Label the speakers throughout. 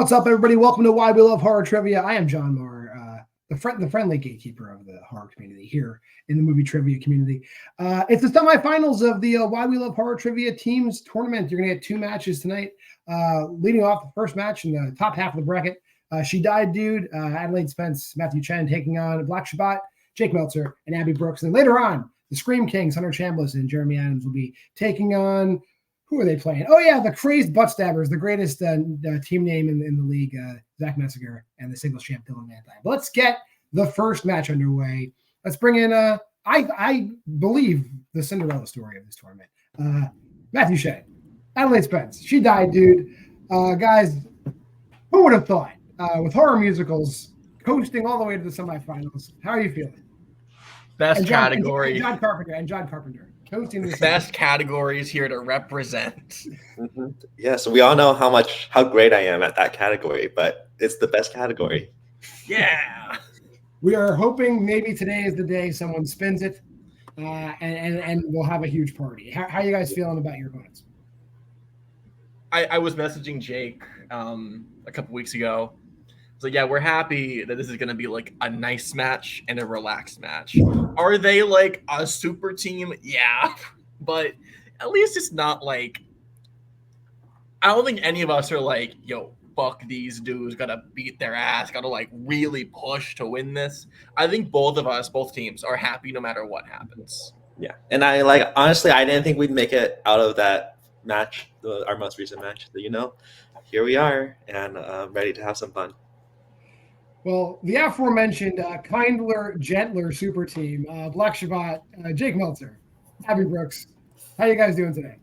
Speaker 1: What's up, everybody? Welcome to Why We Love Horror Trivia. I am John Maher, the friendly gatekeeper of the horror community here in the movie trivia community. It's the semifinals of the Why We Love Horror Trivia Teams Tournament. You're going to get two matches tonight. Leading off the first match in the top half of the bracket, She Died Dude, Adelaide, Spence, Matthew Chen taking on Black Shabbat, Jake Meltzer, and Abby Brooks. And later on, the Scream Kings, Hunter Chambliss and Jeremy Adams will be taking on... Who are they playing? Oh, yeah, the Crazed Buttstabbers, the greatest team name in the league, Zach Messinger, and the singles champ, Dylan Vanthuyne. But let's get the first match underway. Let's bring in, I believe, the Cinderella story of this tournament. Matthew Chen, Adelaide Spence. She Died, Dude. Guys, who would have thought? With horror musicals coasting all the way to the semifinals. How are you feeling?
Speaker 2: Best category.
Speaker 1: And John Carpenter.
Speaker 2: Best categories here to represent.
Speaker 3: Mm-hmm. Yes, we all know how great I am at that category, but it's the best category.
Speaker 2: Yeah.
Speaker 1: We are hoping maybe today is the day someone spins it, and we'll have a huge party. How are you guys feeling about your opponents?
Speaker 2: I was messaging Jake a couple weeks ago. I was like, yeah, we're happy that this is going to be like a nice match and a relaxed match. Are they like a super team? Yeah. But at least it's not like, I don't think any of us are like, yo, fuck these dudes, got to beat their ass, got to like really push to win this. I think both teams are happy no matter what happens.
Speaker 3: Yeah. And honestly, I didn't think we'd make it out of that match, our most recent match. Here we are, and ready to have some fun.
Speaker 1: Well, the aforementioned kindler, gentler super team, Black Shabbat, Jake Meltzer, Abby Brooks. How you guys doing today?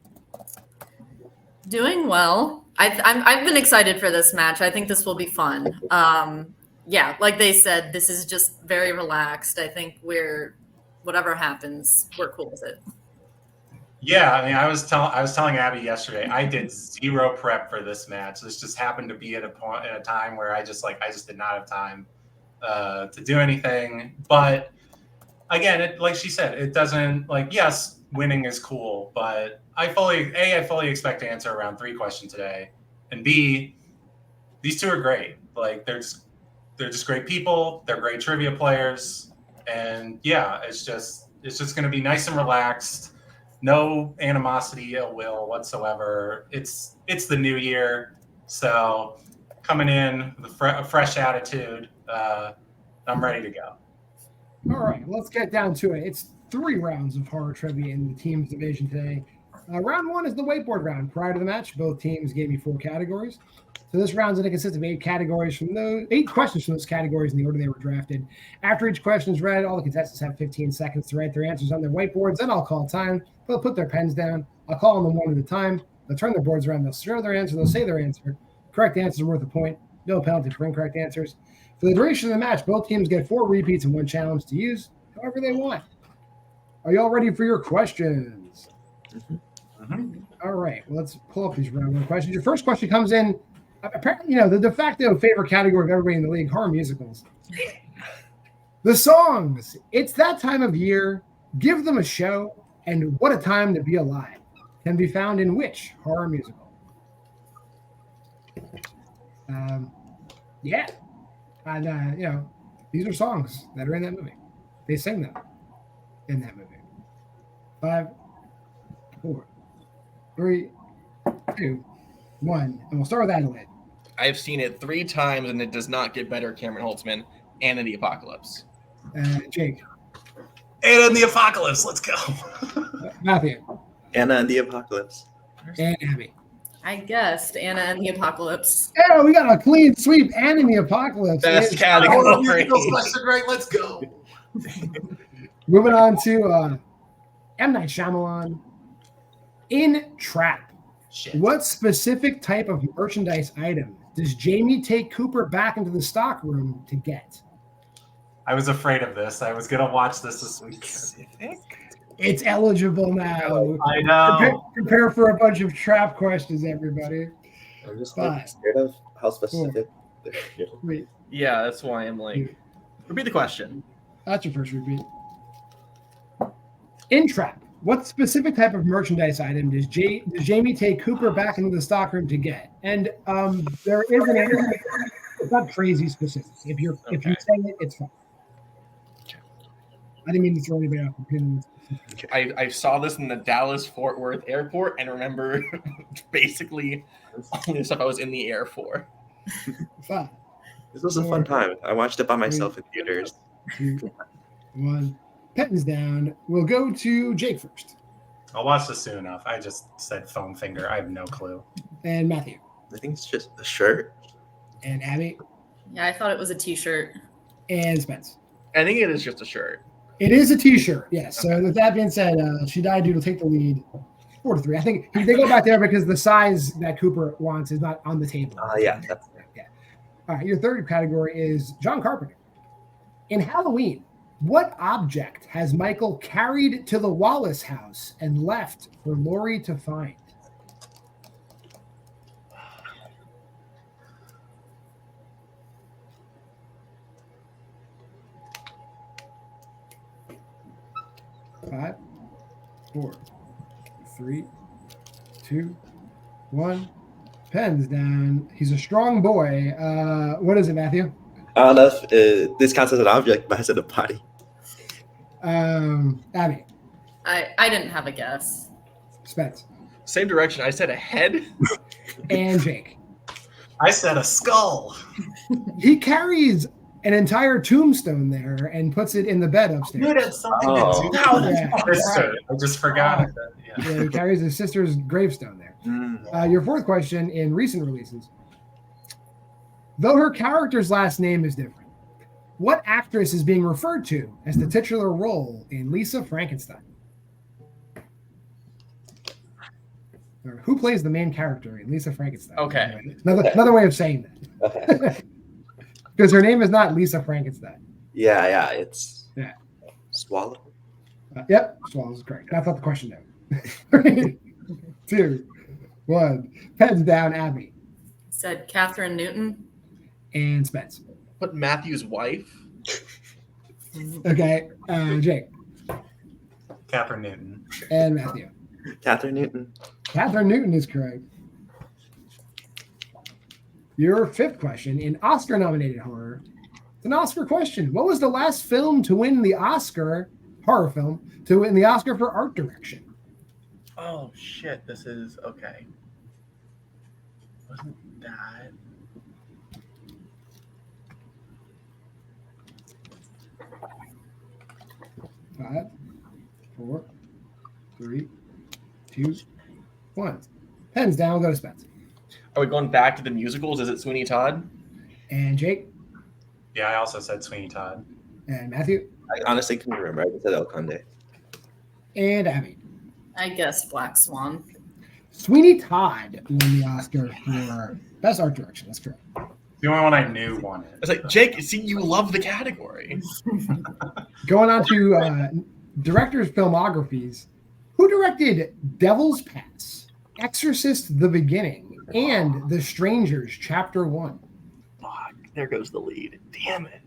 Speaker 4: Doing well. I've been excited for this match. I think this will be fun. Yeah, like they said, this is just very relaxed. I think whatever happens, we're cool with it.
Speaker 5: Yeah, I mean, I was telling Abby yesterday, I did zero prep for this match. This just happened to be at a time where I just did not have time to do anything. But again, like she said, it doesn't yes, winning is cool, but I fully expect to answer around 3 questions today, and B, these two are great. They're just great people. They're great trivia players, and yeah, it's just going to be nice and relaxed. No animosity, ill will whatsoever. It's the new year, so coming in with a fresh attitude. I'm ready to go.
Speaker 1: All right, let's get down to it. It's 3 rounds of horror trivia in the teams division today. Round 1 is the whiteboard round. Prior to the match, both teams gave me 4 categories. So this round's going to consist of 8 questions from those categories in the order they were drafted. After each question is read, all the contestants have 15 seconds to write their answers on their whiteboards. Then I'll call time. They'll put their pens down. I'll call on them one at a time. They'll turn their boards around. They'll share their answer. They'll say their answer. Correct answers are worth a point. No penalty for incorrect answers. For the duration of the match, both teams get 4 repeats and 1 challenge to use however they want. Are you all ready for your questions?
Speaker 5: Mm-hmm.
Speaker 1: All right. Well, let's pull up these round 1 questions. Your first question comes in. Apparently, the de facto favorite category of everybody in the league, horror musicals. The songs, It's That Time of Year, Give Them a Show, and What a Time to Be Alive can be found in which horror musical? Yeah. And, these are songs that are in that movie. They sing them in that movie. 5, 4, 3, 2, 1. And we'll start with Adelaide.
Speaker 2: I've seen it 3 times, and it does not get better. Cameron Holtzman, Anna and the Apocalypse.
Speaker 1: Jake.
Speaker 5: Anna and the Apocalypse. Let's go.
Speaker 1: Matthew.
Speaker 3: Anna and the Apocalypse.
Speaker 1: And Abby.
Speaker 4: I guessed Anna and the Apocalypse.
Speaker 1: Yeah, we got a clean sweep. Anna and the Apocalypse.
Speaker 2: Best category.
Speaker 5: Right, let's go.
Speaker 1: Moving on to M. Night Shyamalan. In Trap.
Speaker 5: Shit.
Speaker 1: What specific type of merchandise item does Jamie take Cooper back into the stock room to get?
Speaker 5: I was afraid of this. I was going to watch this week.
Speaker 1: It's eligible now.
Speaker 5: I know.
Speaker 1: Prepare for a bunch of trap questions, everybody.
Speaker 3: I'm just scared of how specific.
Speaker 1: Wait,
Speaker 2: Yeah, that's why I'm repeat the question.
Speaker 1: that's your first repeat. In Trap. What specific type of merchandise item does Jamie take Cooper back into the stockroom to get? And there is an answer. It's not crazy specific. If you say it, it's fine. I didn't mean to throw anybody off.
Speaker 2: I saw this in the Dallas Fort Worth airport and remember basically only the stuff I was in the air for.
Speaker 1: Fine.
Speaker 3: This was a fun time. I watched it by myself in theaters.
Speaker 1: 2, 1. Pens down. We'll go to Jake first.
Speaker 5: I'll watch this soon enough. I just said foam finger. I have no clue.
Speaker 1: And Matthew.
Speaker 3: I think it's just a shirt.
Speaker 1: And Abby.
Speaker 4: Yeah, I thought it was a t-shirt.
Speaker 1: And Spence.
Speaker 2: I think it is just a shirt.
Speaker 1: It is a t-shirt, yes. So with that being said, She Died Dude will take the lead 4-3. I think they go back there because the size that Cooper wants is not on the table.
Speaker 3: Yeah.
Speaker 1: All right, your third category is John Carpenter. In Halloween, what object has Michael carried to the Wallace house and left for Laurie to find? Five, 4, 3, 2, 1. Pens down. He's a strong boy. What is it, Matthew?
Speaker 3: I don't know if this counts as an object, but I said a body.
Speaker 1: Abby.
Speaker 4: I didn't have a guess.
Speaker 1: Spence.
Speaker 2: Same direction. I said a head.
Speaker 1: And Jake.
Speaker 5: I said a skull.
Speaker 1: He carries an entire tombstone there and puts it in the bed upstairs.
Speaker 5: Dude, it's something
Speaker 3: Oh.
Speaker 5: to do
Speaker 1: Yeah.
Speaker 5: with his sister. I just forgot it. Yeah.
Speaker 1: Yeah, he carries his sister's gravestone there. Your fourth question in recent releases. Though her character's last name is different, what actress is being referred to as the titular role in Lisa Frankenstein? Or who plays the main character in Lisa Frankenstein?
Speaker 2: Okay.
Speaker 1: Another way of saying that.
Speaker 3: Okay.
Speaker 1: Because her name is not Lisa Frankenstein.
Speaker 3: Yeah. It's Swallow.
Speaker 1: Yep, Swallows is correct. That's not the question, though. 3, 2, 1. Pens down, Abby.
Speaker 4: Said Catherine Newton.
Speaker 1: And Spence.
Speaker 2: But Matthew's wife.
Speaker 1: Okay, Jake.
Speaker 5: Catherine Newton.
Speaker 1: And Matthew.
Speaker 3: Catherine Newton.
Speaker 1: Catherine Newton is correct. Your fifth question in Oscar-nominated horror. It's an Oscar question. What was the last film to win the Oscar, horror film, to win the Oscar for art direction?
Speaker 2: Oh shit! This is okay. Wasn't that?
Speaker 1: 5, 4, 3, 2, 1. Pens down. We'll go to Spence.
Speaker 2: Are we going back to the musicals? Is it Sweeney Todd?
Speaker 1: And Jake.
Speaker 5: Yeah, I also said Sweeney Todd.
Speaker 1: And Matthew.
Speaker 3: I honestly couldn't remember. I just said El Conde.
Speaker 1: And Abby.
Speaker 4: I guess Black Swan.
Speaker 1: Sweeney Todd won the Oscar for Best Art Direction. That's correct.
Speaker 5: The only one I knew won it.
Speaker 2: It's like, Jake, see, you love the category.
Speaker 1: Going on to directors' filmographies. Who directed Devil's Pass, Exorcist: The Beginning, and The Strangers Chapter 1?
Speaker 2: Fuck, there goes the lead. Damn it.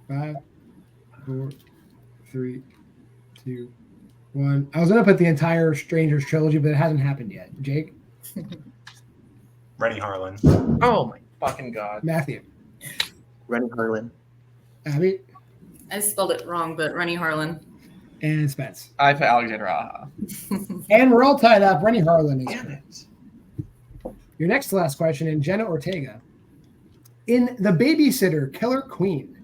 Speaker 1: 5, 4, 3, 2, 1. I was going to put the entire Strangers trilogy, but it hasn't happened yet. Jake?
Speaker 5: Rennie Harlan.
Speaker 2: Oh my fucking god.
Speaker 1: Matthew?
Speaker 3: Rennie Harlan.
Speaker 1: Abby?
Speaker 4: I spelled it wrong, but Rennie Harlan.
Speaker 1: And Spence.
Speaker 2: I put Alexander Aja.
Speaker 1: And we're all tied up. Rennie Harlan is
Speaker 2: Damn
Speaker 1: correct.
Speaker 2: it.
Speaker 1: Your next to last question in Jenna Ortega. In The Babysitter Killer Queen,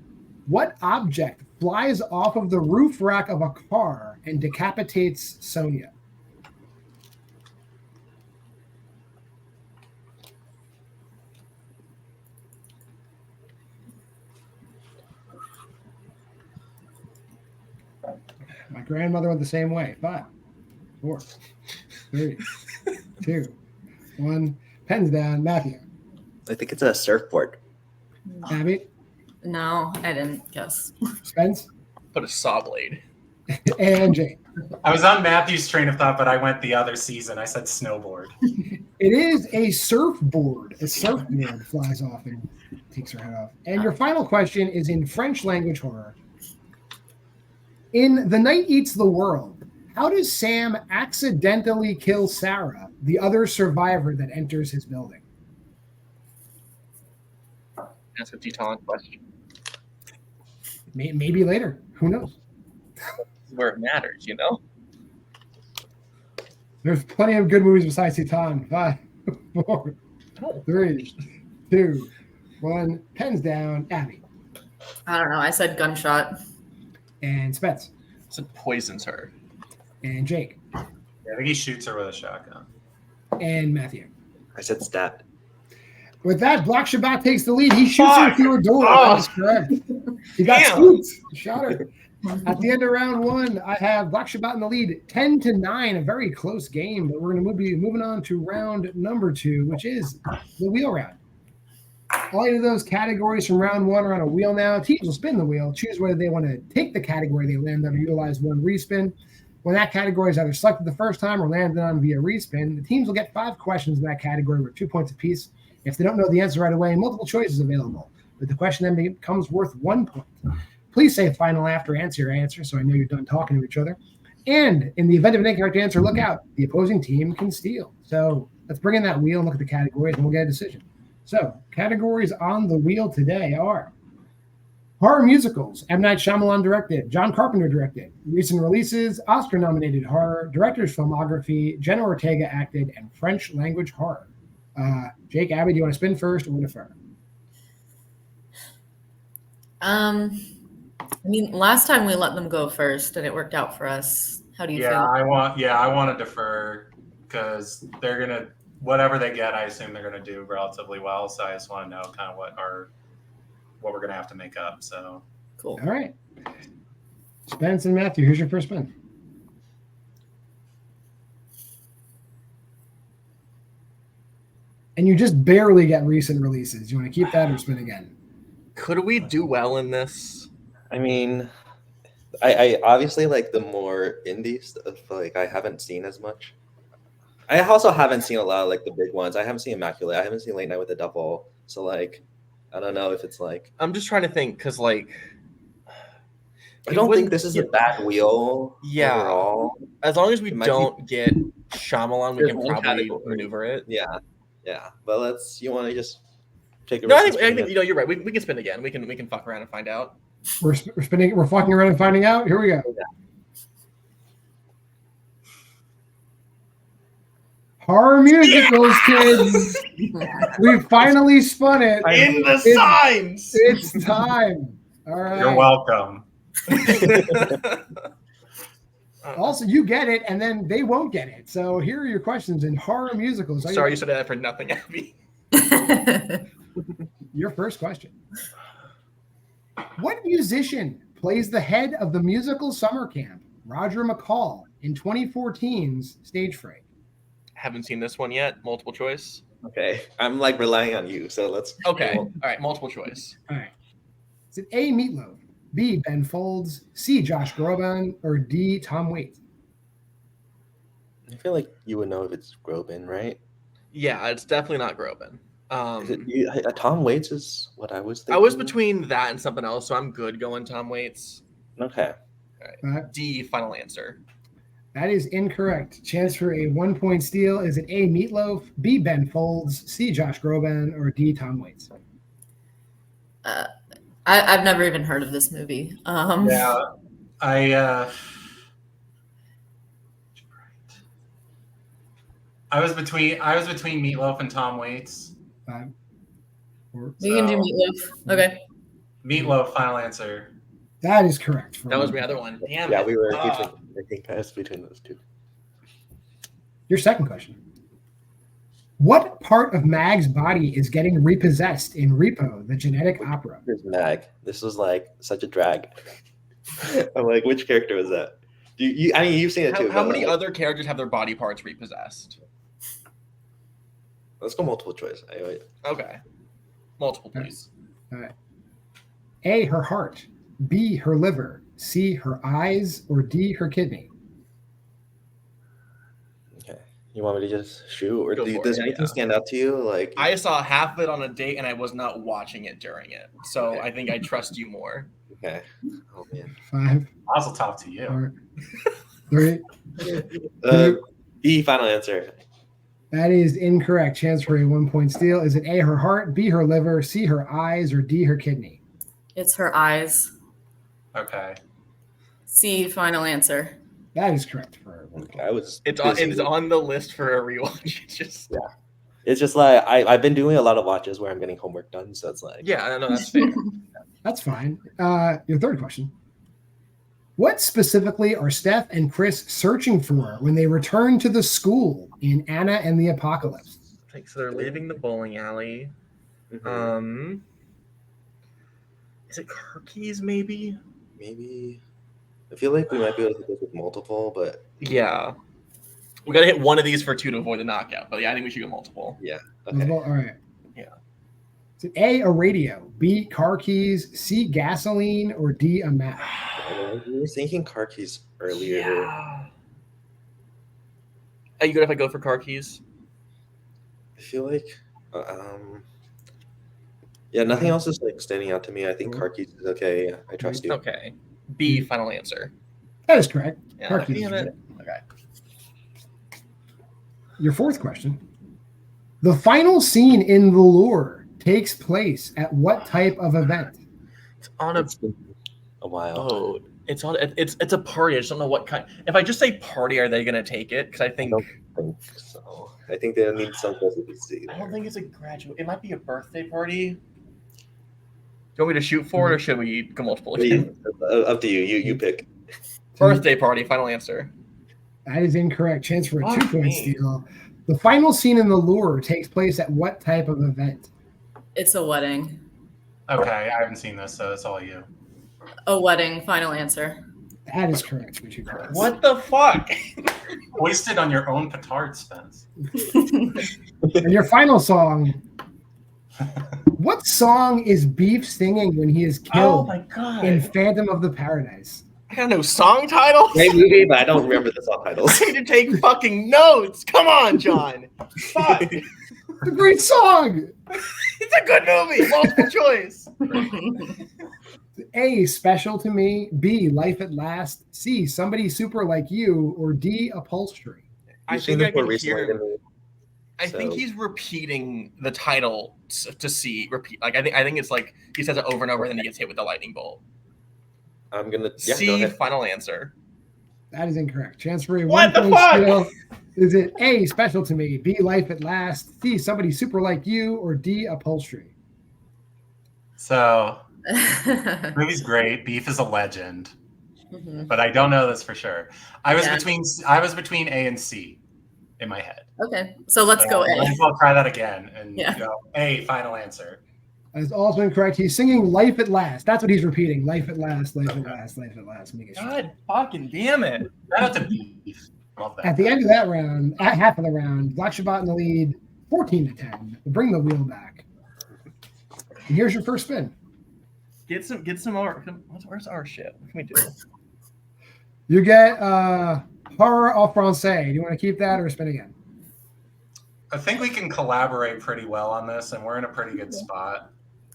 Speaker 1: what object flies off of the roof rack of a car and decapitates Sonia? My grandmother went the same way. 5, 4, 3, 2, 1. Pens down. Matthew.
Speaker 3: I think it's a surfboard.
Speaker 1: Abby.
Speaker 4: No, I didn't guess.
Speaker 1: Spence.
Speaker 2: Put a saw blade.
Speaker 1: And Jake.
Speaker 5: I was on Matthew's train of thought, but I went the other season. I said snowboard.
Speaker 1: It is a surfboard. A surfboard flies off and takes her head off. And your final question is in French language horror. In The Night Eats the World, how does Sam accidentally kill Sarah, the other survivor that enters his building?
Speaker 2: That's a Teton question.
Speaker 1: Maybe later. Who knows?
Speaker 2: Where it matters, you know?
Speaker 1: There's plenty of good movies besides Teton. 5, 4, 3, 2, 1. Pens down. Abby.
Speaker 4: I don't know. I said gunshot.
Speaker 1: And Spence.
Speaker 2: So it poisons her.
Speaker 1: And Jake.
Speaker 5: Yeah, I think he shoots her with a shotgun.
Speaker 1: And Matthew.
Speaker 3: I said stat.
Speaker 1: With that, Black Shabbat takes the lead. He shoots her through a door. That is correct. He got scooped. He shot her. At the end of round 1, I have Black Shabbat in the lead, 10-9, a very close game. But we're going to be moving on to round number 2, which is the wheel round. All 8 of those categories from round 1 are on a wheel now. Teams will spin the wheel, choose whether they want to take the category they land on or utilize one respin. When that category is either selected the first time or landed on via respin, the teams will get 5 questions in that category with 2 points apiece. If they don't know the answer right away, multiple choices available. But the question then becomes worth 1 point. Please say final after answer your answer so I know you're done talking to each other. And in the event of an incorrect answer, look out. The opposing team can steal. So let's bring in that wheel and look at the categories and we'll get a decision. So categories on the wheel today are horror musicals, M. Night Shyamalan directed, John Carpenter directed, recent releases, Oscar-nominated horror, director's filmography, Jenna Ortega acted, and French language horror. Jake, Abby, do you want to spin first or defer?
Speaker 4: I mean, last time we let them go first and it worked out for us. How do you feel?
Speaker 5: I want to defer because they're gonna whatever they get. I assume they're gonna do relatively well. So I just want to know kind of what we're gonna have to make up. So
Speaker 4: Cool.
Speaker 1: All right. Spence and Matthew, here's your first spin. And you just barely get recent releases. You want to keep that or spin again?
Speaker 2: Could we do well in this?
Speaker 3: I mean, I obviously like the more indie stuff. Like I haven't seen as much. I also haven't seen a lot of like the big ones. I haven't seen Immaculate. I haven't seen Late Night with the Devil. So like, I don't know if it's like.
Speaker 2: I'm just trying to think because like.
Speaker 3: I don't think this is a bad wheel.
Speaker 2: Yeah.
Speaker 3: Overall.
Speaker 2: As long as we don't get Shyamalan, we can probably maneuver it.
Speaker 3: Yeah. Yeah. But you want to just take a
Speaker 2: No,
Speaker 3: risk?
Speaker 2: I think you're right. We can spin again. We can fuck around and find out.
Speaker 1: We're spinning. We're fucking around and finding out. Here we go. Horror musicals, kids. We finally spun it.
Speaker 2: In the signs.
Speaker 1: It's time. All right.
Speaker 5: You're welcome.
Speaker 1: Also, you get it, and then they won't get it. So here are your questions in horror musicals.
Speaker 2: Sorry, you said that for nothing, Abby.
Speaker 1: Your first question. What musician plays the head of the musical summer camp, Roger McCall, in 2014's Stage Fright?
Speaker 2: Haven't seen this one yet. Multiple choice.
Speaker 3: Okay. I'm like relying on you. So let's.
Speaker 2: Okay. All right. Multiple choice.
Speaker 1: All right. Is it A, Meatloaf, B, Ben Folds, C, Josh Groban, or D, Tom Waits?
Speaker 3: I feel like you would know if it's Groban, right?
Speaker 2: Yeah, it's definitely not Groban.
Speaker 3: Tom Waits is what I was thinking.
Speaker 2: I was between that and something else, so I'm good going Tom Waits.
Speaker 3: Okay.
Speaker 2: All right. D, final answer.
Speaker 1: That is incorrect. Chance for a 1-point steal. Is it A, Meatloaf, B, Ben Folds, C, Josh Groban, or D, Tom Waits?
Speaker 4: I've never even heard of this movie.
Speaker 5: Yeah, I was between Meatloaf and Tom Waits.
Speaker 1: 5, 4.
Speaker 4: We can do Meatloaf. Okay.
Speaker 5: Meatloaf, final answer.
Speaker 1: That is correct.
Speaker 2: That was my other one. Damn
Speaker 3: Yeah,
Speaker 2: it.
Speaker 3: we were between those two.
Speaker 1: Your second question. What part of Mag's body is getting repossessed in Repo, the genetic opera?
Speaker 3: Here's Mag. This was like such a drag. I'm like, which character was that? I mean, you've seen it too.
Speaker 2: How many other characters have their body parts repossessed?
Speaker 3: Let's go multiple choice.
Speaker 2: Okay. Multiple, please.
Speaker 1: All right. A, her heart. B, her liver. C, her eyes. Or D, her kidney.
Speaker 3: Okay. You want me to just shoot, or
Speaker 2: Go for
Speaker 3: does
Speaker 2: it,
Speaker 3: anything
Speaker 2: yeah.
Speaker 3: stand out to you? Like
Speaker 2: I saw half of it on a date, and I was not watching it during it. So
Speaker 3: Okay.
Speaker 2: I think I trust you more.
Speaker 3: okay. Oh man.
Speaker 1: 5,
Speaker 5: I'll also talk to you.
Speaker 1: 4, 3.
Speaker 3: B, final answer.
Speaker 1: That is incorrect. Chance for a 1 point steal. Is it A, her heart, B, her liver, C, her eyes, or D, her kidney?
Speaker 4: It's her eyes.
Speaker 5: Okay.
Speaker 4: C, final answer.
Speaker 1: That is correct for 1 point.
Speaker 3: I was.
Speaker 2: It's
Speaker 3: busy.
Speaker 2: on the list for a rewatch. It's just
Speaker 3: It's just like I've been doing a lot of watches where I'm getting homework done, so it's like
Speaker 2: yeah, I don't know. That's fair.
Speaker 1: That's fine. Your third question. What specifically are Steph and Chris searching for when they return to the school in Anna and the Apocalypse?
Speaker 2: Like, so they're leaving the bowling alley.
Speaker 3: Mhm.
Speaker 2: Is it car keys? Maybe.
Speaker 3: maybe. I feel like we might be able to do this with multiple, but
Speaker 2: Yeah. We gotta hit one of these for 2 to avoid the knockout. But yeah, I think we should go multiple.
Speaker 3: okay.
Speaker 1: All right.
Speaker 2: Yeah.
Speaker 1: Is it A, a radio, B, car keys, C, gasoline, or D, a map?
Speaker 3: We were thinking car keys earlier.
Speaker 2: Yeah. Are you good if I go for car keys?
Speaker 3: I feel like, yeah, nothing else is like standing out to me. I think car keys is okay. Yeah, I trust you.
Speaker 2: Okay. B, final answer.
Speaker 1: That is correct.
Speaker 2: Yeah,
Speaker 1: Car keys.
Speaker 2: damn it. Okay.
Speaker 1: Your fourth question. The final scene in The Lure takes place at what type of event?
Speaker 2: It's on a
Speaker 3: It's been a while.
Speaker 2: boat. It's a party. I just don't know what kind. If I just say party, are they gonna take it? Because I think
Speaker 3: I think so. I think they need some specificity.
Speaker 2: I don't think it's a graduate. It might be a birthday party. Do you want me to shoot for it, or should we go multiple again?
Speaker 3: Up to you. You pick.
Speaker 2: Birthday party. Final answer.
Speaker 1: That is incorrect. Chance for a
Speaker 2: Fuck
Speaker 1: 2 point
Speaker 2: me.
Speaker 1: steal. The final scene in The Lure takes place at what type of event?
Speaker 4: It's a wedding.
Speaker 5: Okay, I haven't seen this, so it's all you.
Speaker 4: A wedding, final answer.
Speaker 1: That is correct for 2 points.
Speaker 2: What the fuck?
Speaker 5: Hoisted on your own petard, Spence.
Speaker 1: And your final song. What song is Beef singing when he is
Speaker 2: Oh
Speaker 1: killed
Speaker 2: my god!
Speaker 1: in Phantom of the Paradise?
Speaker 2: I got no song titles.
Speaker 3: Great movie, but I don't remember the song titles.
Speaker 2: I need to take fucking notes. Come on, John. Fuck.
Speaker 1: It's a great song.
Speaker 2: It's a good movie. Multiple choice.
Speaker 1: A, Special to Me. B, Life at Last. C, Somebody Super Like You. Or D, Upholstery.
Speaker 2: I
Speaker 3: You've seen
Speaker 2: think I
Speaker 3: this more
Speaker 2: can
Speaker 3: recently
Speaker 2: hear.
Speaker 3: than me.
Speaker 2: I think
Speaker 3: So-
Speaker 2: he's repeating the title to see repeat. Like I think it's like he says it over and over, and then he gets hit with the lightning bolt.
Speaker 3: I'm gonna go
Speaker 2: C,
Speaker 3: ahead.
Speaker 2: final answer.
Speaker 1: That is incorrect. Chance for a
Speaker 2: What
Speaker 1: 1
Speaker 2: the
Speaker 1: point
Speaker 2: fuck?
Speaker 1: steal. Is it A, Special to Me. B, Life at Last. C, Somebody Super Like You. Or D, Upholstery.
Speaker 5: So, the movie's great. Beef is a legend,
Speaker 4: Mhm.
Speaker 5: but I don't know this for sure. I was
Speaker 4: Yeah.
Speaker 5: between A and C in my head.
Speaker 4: Okay, so let's go
Speaker 5: Might
Speaker 4: A.
Speaker 5: as well try that again and
Speaker 4: Yeah.
Speaker 5: go A, final answer.
Speaker 1: That is also incorrect. He's singing Life at Last. That's what he's repeating. Life at Last, Life at Last, Life at Last. Let me get you.
Speaker 2: God fucking damn it!
Speaker 5: Shout out to Beef. Love that.
Speaker 1: At the end of that round, at half of the round, Black Shabbat in the lead, 14-10. Bring the wheel back. And here's your first spin.
Speaker 2: Get some more. Where's our shit? What can we do?
Speaker 1: You get horror en français. Do you want to keep that or spin again?
Speaker 5: I think we can collaborate pretty well on this, and we're in a pretty good spot.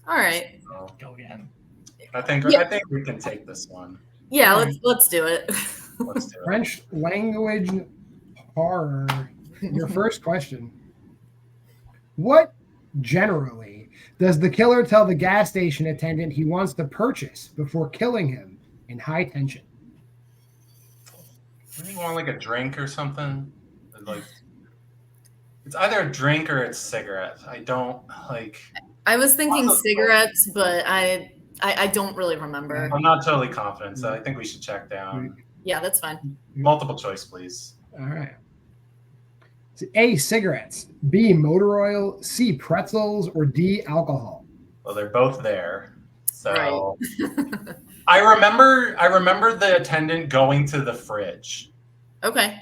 Speaker 4: All right.
Speaker 5: So
Speaker 2: Go again.
Speaker 5: I think
Speaker 4: Yeah.
Speaker 5: I think we can take this one.
Speaker 4: Yeah, let's do it.
Speaker 5: Let's do it.
Speaker 1: French language horror. Your first question. What generally does the killer tell the gas station attendant he wants to purchase before killing him in High Tension?
Speaker 5: Do you want like a drink or something? Like it's either a drink or it's cigarettes. I don't like.
Speaker 4: I was thinking cigarettes, but I don't really remember.
Speaker 5: I'm not totally confident, so I think we should check down.
Speaker 4: Yeah, that's fine.
Speaker 5: Multiple choice, please.
Speaker 1: All right. It's A, cigarettes. B, motor oil. C, pretzels. Or D, alcohol.
Speaker 5: Well, they're both there. So
Speaker 4: Right.
Speaker 5: I remember the attendant going to the fridge.
Speaker 4: Okay.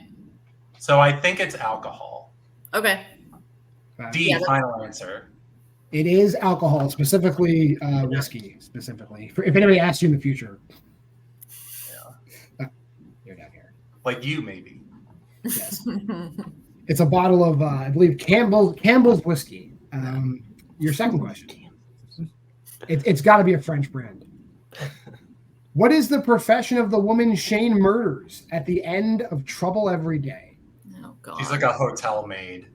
Speaker 5: So I think it's alcohol.
Speaker 4: Okay.
Speaker 5: D,
Speaker 4: Yeah,
Speaker 5: final answer.
Speaker 1: It is alcohol, specifically whiskey, specifically. If anybody asks you in the future.
Speaker 5: Yeah.
Speaker 1: You're down here.
Speaker 5: Like you, maybe.
Speaker 1: Yes. It's a bottle of, I believe, Campbell's whiskey. Your second question. It's got to be a French brand. What is the profession of the woman Shane murders at the end of Trouble Every Day?
Speaker 4: Oh God.
Speaker 5: She's like a hotel maid.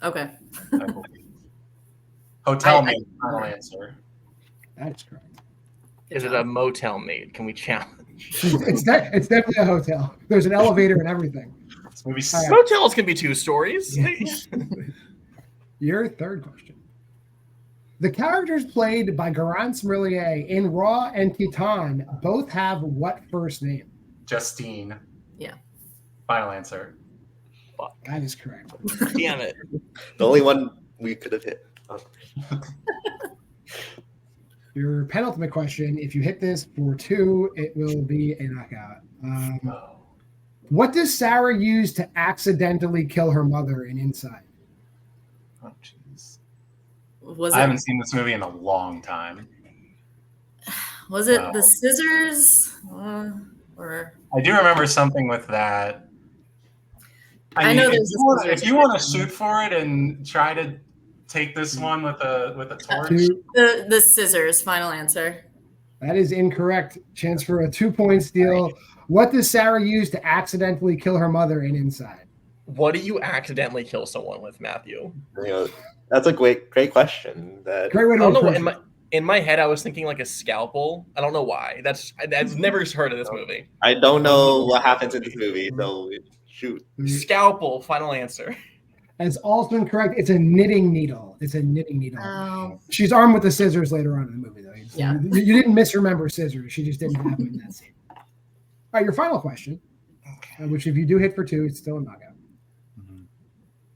Speaker 4: Okay.
Speaker 5: I believe. Hotel maid. Final answer.
Speaker 1: That's correct.
Speaker 2: Is it a motel maid? Can we challenge?
Speaker 1: It's definitely a hotel. There's an elevator and everything.
Speaker 5: This movie.
Speaker 2: Motels can be 2 stories.
Speaker 1: Your third question. The characters played by Garant Smillier in Raw and Titan both have what first name?
Speaker 5: Justine.
Speaker 4: Yeah.
Speaker 5: Final answer.
Speaker 2: Fuck.
Speaker 1: That is correct.
Speaker 2: Damn it.
Speaker 3: The only one we could have hit. Oh.
Speaker 1: Your penultimate question, if you hit this for 2, it will be a knockout. What does Sarah use to accidentally kill her mother in Inside?
Speaker 5: Oh, jeez.
Speaker 4: Was
Speaker 5: I
Speaker 4: it?
Speaker 5: haven't seen this movie in a long time.
Speaker 4: Was it
Speaker 5: No.
Speaker 4: the scissors? Or
Speaker 5: I do remember something with that.
Speaker 4: I know
Speaker 5: if
Speaker 4: there's
Speaker 5: you want-
Speaker 4: a scissors.
Speaker 5: if you want to shoot for it and try to take this one with a torch.
Speaker 1: 2.
Speaker 4: the scissors? Final answer.
Speaker 1: That is incorrect. Chance for a 2-point steal. What does Sarah use to accidentally kill her mother in Inside?
Speaker 2: What do you accidentally kill someone with, Matthew?
Speaker 3: You know, that's a great question. That
Speaker 1: Great way
Speaker 2: I
Speaker 1: to
Speaker 2: don't know.
Speaker 1: approach it.
Speaker 2: In my head, I was thinking like a scalpel. I don't know why. I've never heard of this movie.
Speaker 3: I don't know what happens in this movie, so shoot.
Speaker 2: Scalpel. Final answer.
Speaker 1: That's also incorrect. It's a knitting needle. It's a knitting needle.
Speaker 4: Oh.
Speaker 1: She's armed with the scissors later on in the movie, though.
Speaker 4: Yeah.
Speaker 1: You didn't misremember scissors. She just didn't have them in that scene. All right, your final question, which if you do hit for 2, it's still a knockout.
Speaker 5: Mhm.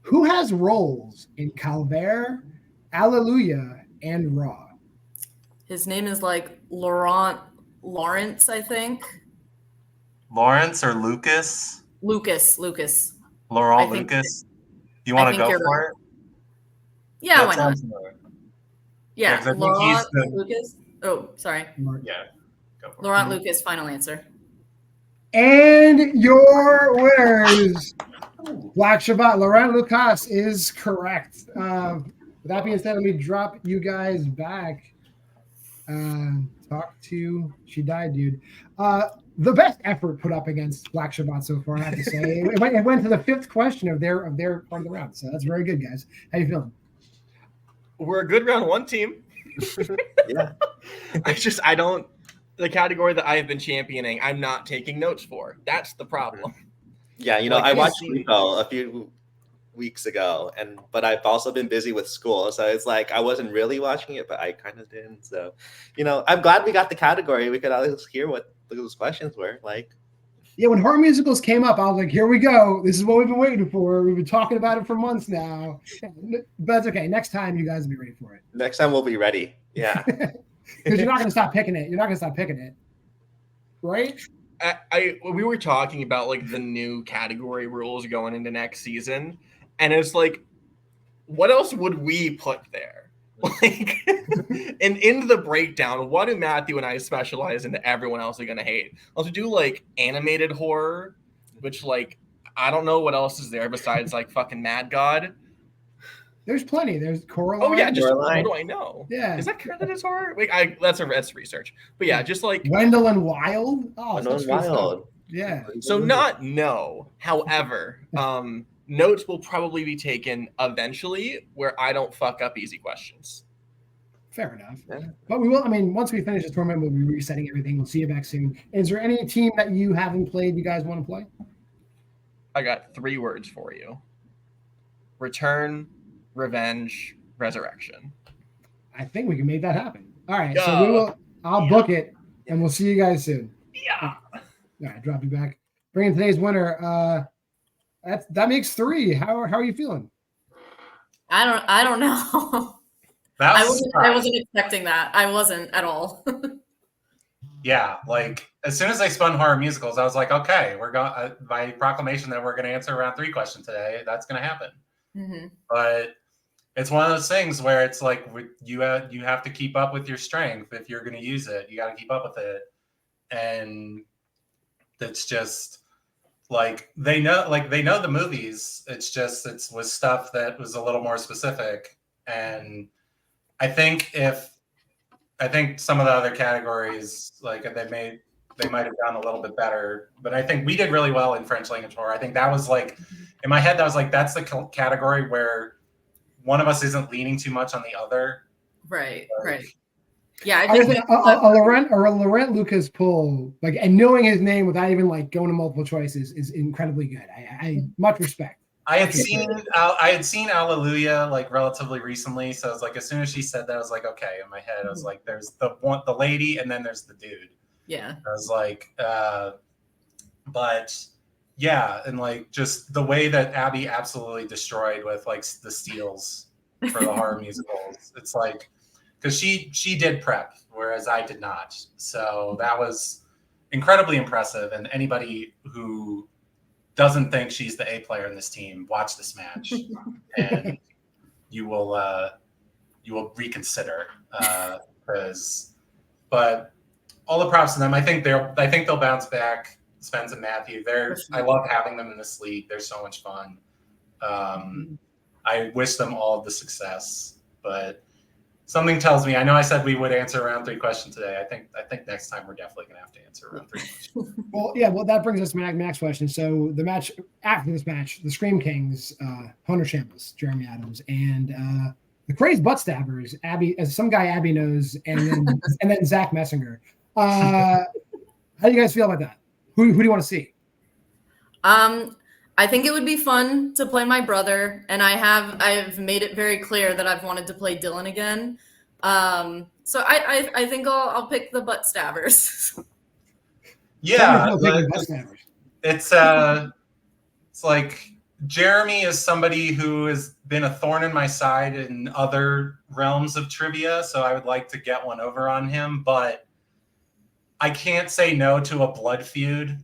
Speaker 1: Who has roles in Calvert, Alleluia, and Raw?
Speaker 4: His name is like Lawrence, I think.
Speaker 5: Lawrence or Lucas?
Speaker 4: Lucas.
Speaker 5: Laurent
Speaker 4: I think-
Speaker 5: Lucas? You want to
Speaker 4: think
Speaker 5: go
Speaker 4: you're
Speaker 5: for
Speaker 4: right.
Speaker 5: it?
Speaker 4: Yeah,
Speaker 5: That
Speaker 4: why not?
Speaker 5: sounds familiar.
Speaker 4: Yeah,
Speaker 5: 'cause I think
Speaker 4: Laurent
Speaker 5: he's the-
Speaker 4: Lucas. Oh, sorry.
Speaker 5: Yeah. Go for
Speaker 4: Laurent
Speaker 5: it.
Speaker 4: Lucas, final answer.
Speaker 1: And your winners, Black Shabbat, Laurent Lucas is correct. With that being said, let me drop you guys back. Talk to she died, dude. The best effort put up against Black Shabbat so far, I have to say. It went to the 5th question of their part of the round, so that's very good, guys. How you feeling?
Speaker 2: We're a good round 1 team.
Speaker 3: Yeah.
Speaker 2: I don't. The category that I have been championing, I'm not taking notes for. That's the problem.
Speaker 3: Yeah, you know,
Speaker 2: Like,
Speaker 3: I
Speaker 2: you
Speaker 3: watched
Speaker 2: see-
Speaker 3: Rico a few weeks ago, but I've also been busy with school, so it's like I wasn't really watching it, but I kind of did. So, you know, I'm glad we got the category. We could at least hear what those questions were like.
Speaker 1: Yeah, when horror musicals came up, I was like, here we go. This is what we've been waiting for. We've been talking about it for months now. But that's okay. Next time, you guys will be ready for it.
Speaker 3: Next time we'll be ready. Yeah.
Speaker 1: Because you're not going to stop picking it. You're not going to stop picking it. Right?
Speaker 2: We were talking about like the new category rules going into next season, and it's like, what else would we put there? Like, and in the breakdown, what do Matthew and I specialize in that everyone else is gonna hate? Let's do like animated horror, which like I don't know what else is there besides like fucking Mad God.
Speaker 1: There's plenty. There's Coraline.
Speaker 2: Oh yeah, just
Speaker 3: Coraline.
Speaker 2: what do I know?
Speaker 1: Yeah.
Speaker 2: Is that counted as horror? Wait, that's research. But yeah, just like
Speaker 1: Wendell and Wild. Oh,
Speaker 3: Unknown
Speaker 1: such good stuff.
Speaker 3: Wild.
Speaker 1: Yeah.
Speaker 2: so not no. However, notes will probably be taken eventually where I don't fuck up easy questions.
Speaker 1: Fair enough.
Speaker 3: Yeah.
Speaker 1: But we will, I mean, once we finish this tournament, we'll be resetting everything. We'll see you back soon. Is there any team that you haven't played you guys want to play?
Speaker 2: I got 3 words for you: return, revenge, resurrection.
Speaker 1: I think we can make that happen. All right. So I'll book it and we'll see you guys soon.
Speaker 2: Yeah.
Speaker 1: All right. Drop you back. Bring in today's winner. That makes 3. How are you feeling?
Speaker 4: I don't know.
Speaker 5: That
Speaker 4: I
Speaker 5: was
Speaker 4: wasn't expecting that. I wasn't at all.
Speaker 5: Yeah, like as soon as they spun horror musicals, I was like, okay, we're going by proclamation that we're going to answer round 3 question today. That's going to happen.
Speaker 4: Mm-hmm.
Speaker 5: But it's one of those things where it's like you have to keep up with your strength if you're going to use it. You got to keep up with it, and it's just like they know the movies. It's just was stuff that was a little more specific. And I think some of the other categories, like they might have done a little bit better, but I think we did really well in French language horror. I think that was like, in my head, that was like, that's the category where one of us isn't leaning too much on the other.
Speaker 4: Right.
Speaker 5: Like,
Speaker 4: right. Yeah,
Speaker 1: I think a Laurent Lucas pull, like, and knowing his name without even like going to multiple choices is incredibly good. I much respect.
Speaker 5: I had seen Alleluia like relatively recently, so it's like as soon as she said that, I was like, okay. In my head, I was like, there's the lady, and then there's the dude.
Speaker 4: Yeah.
Speaker 5: I was like, but yeah, and like just the way that Abby absolutely destroyed with like the steals for the horror musicals. It's like, because she did prep, whereas I did not. So that was incredibly impressive. And anybody who doesn't think she's the A player in this team, watch this match, and you will reconsider. But all the props to them. I think they'll bounce back. Spence and Matthew. I love having them in this league. They're so much fun. I wish them all the success, but something tells me, I know I said we would answer round 3 questions today. I think next time we're definitely going to have to answer round 3 questions.
Speaker 1: Well, that brings us to my next question. So the match after this match, the Scream Kings, Hunter Chambliss, Jeremy Adams, and the Crazed Buttstabbers, Abby, as some guy Abby knows, and then Zach Messinger. How do you guys feel about that? Who do you want to see?
Speaker 4: I think it would be fun to play my brother, and I've made it very clear that I've wanted to play Dylan again. So I think I'll pick the Buttstabbers.
Speaker 5: Yeah, it's like Jeremy is somebody who has been a thorn in my side in other realms of trivia, so I would like to get one over on him, but I can't say no to a blood feud,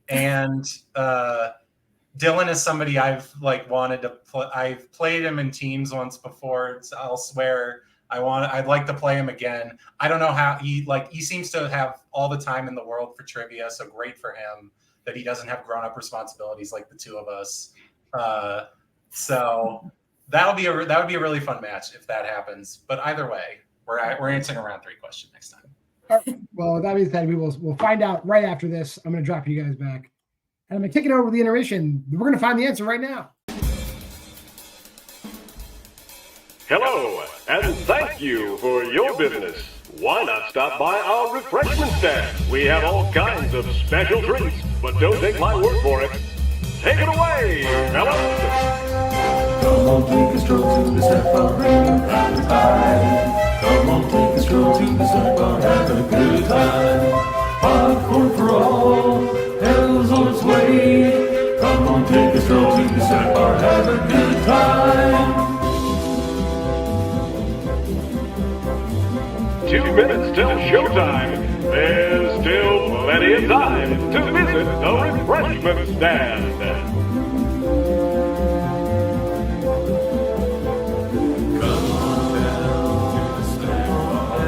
Speaker 5: and Dylan is somebody I've like wanted to play. I've played him in teams once before elsewhere. I'd like to play him again. I don't know how he seems to have all the time in the world for trivia. So great for him that he doesn't have grown-up responsibilities like the two of us. So that would be a really fun match if that happens. But either way, we're answering a round 3 question next time.
Speaker 1: All right. Well, that being said, we'll find out right after this. I'm going to drop you guys back. And I'm going to take it over with the intermission. We're going to find the answer right now.
Speaker 6: Hello, and thank you for your business. Why not stop by our refreshment stand? We have all kinds of special treats, but don't take my word for it. Take it away, fellas!
Speaker 7: Come on, take a stroll to the snack bar, bring a happy time. Come on, take a stroll to the snack bar, have a good time. Popcorn for all, hell's on its way. Come on, take a stroll to the snack bar, have a good time.
Speaker 6: 2 minutes till showtime. There's still plenty of time to visit the refreshment stand.
Speaker 7: Come on down to the snack bar,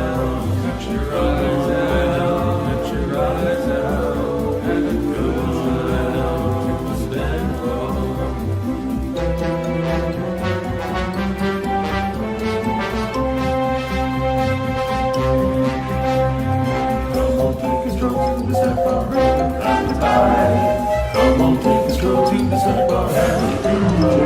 Speaker 7: cut your eyes out, let your eyes out, have a good time to the snack bar. Come on, take a stroll to the snack bar, have a good time.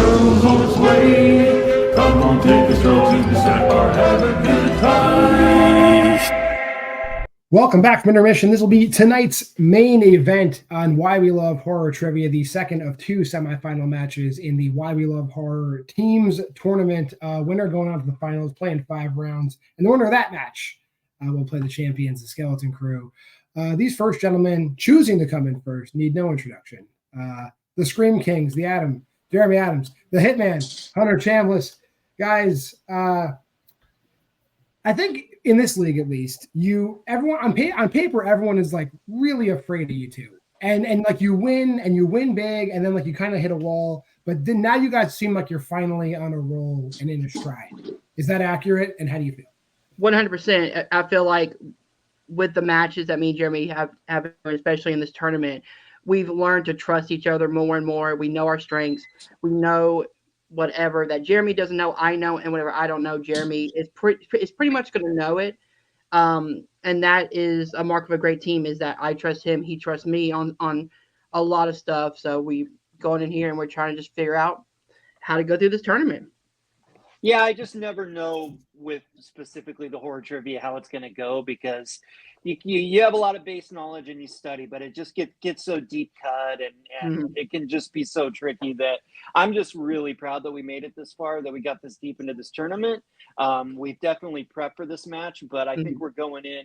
Speaker 7: Bells on its way. Come on, take a stroll to the snack bar, have a good time.
Speaker 1: Welcome back from intermission. This will be tonight's main event on Why We Love Horror Trivia, the second of two semifinal matches in the Why We Love Horror Teams tournament. Winner going on to the finals, playing 5 rounds. And the winner of that match will play the champions, the Skeleton Crew. These first gentlemen choosing to come in first need no introduction. The Scream Kings, the Jeremy Adams, the Hitman, Hunter Chambliss. Guys, I think in this league, at least, everyone on paper, everyone is like really afraid of you two, and like you win big, and then like you kind of hit a wall. But then now you guys seem like you're finally on a roll and in a stride. Is that accurate? And how do you feel?
Speaker 8: 100%. I feel like with the matches that me and Jeremy have, especially in this tournament, we've learned to trust each other more and more. We know our strengths. We know whatever that Jeremy doesn't know, I know, and whatever I don't know, Jeremy is pretty much going to know it. And that is a mark of a great team, is that I trust him, he trusts me on a lot of stuff. So we going in here and we're trying to just figure out how to go through this tournament.
Speaker 9: Yeah, I just never know with specifically the horror trivia how it's going to go, because you have a lot of base knowledge and you study, but it just gets so deep cut and it can just be so tricky that I'm just really proud that we made it this far, that we got this deep into this tournament. We've definitely prepped for this match, but I think we're going in.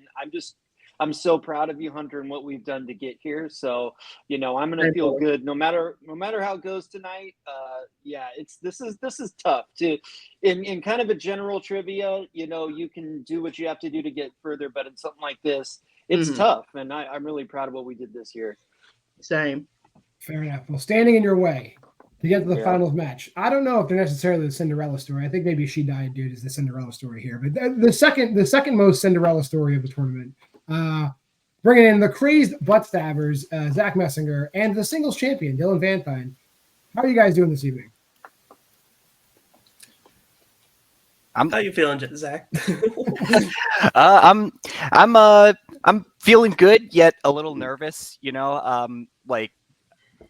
Speaker 9: I'm so proud of you, Hunter, and what we've done to get here. So, I'm going to feel good no matter how it goes tonight. This is tough to, in kind of a general trivia, you can do what you have to do to get further, but in something like this, it's tough. And I'm really proud of what we did this year.
Speaker 8: Same.
Speaker 1: Fair enough. Well, standing in your way to get to the finals match. I don't know if they're necessarily the Cinderella story. I think maybe She Died Dude is the Cinderella story here, but the second most Cinderella story of the tournament. Bringing in the Crazed Buttstabbers, Zach Messinger, and the singles champion, Dylan Vanthuyne. How are you guys doing this evening?
Speaker 10: How you feeling, Zach?
Speaker 11: I'm feeling good, yet a little nervous.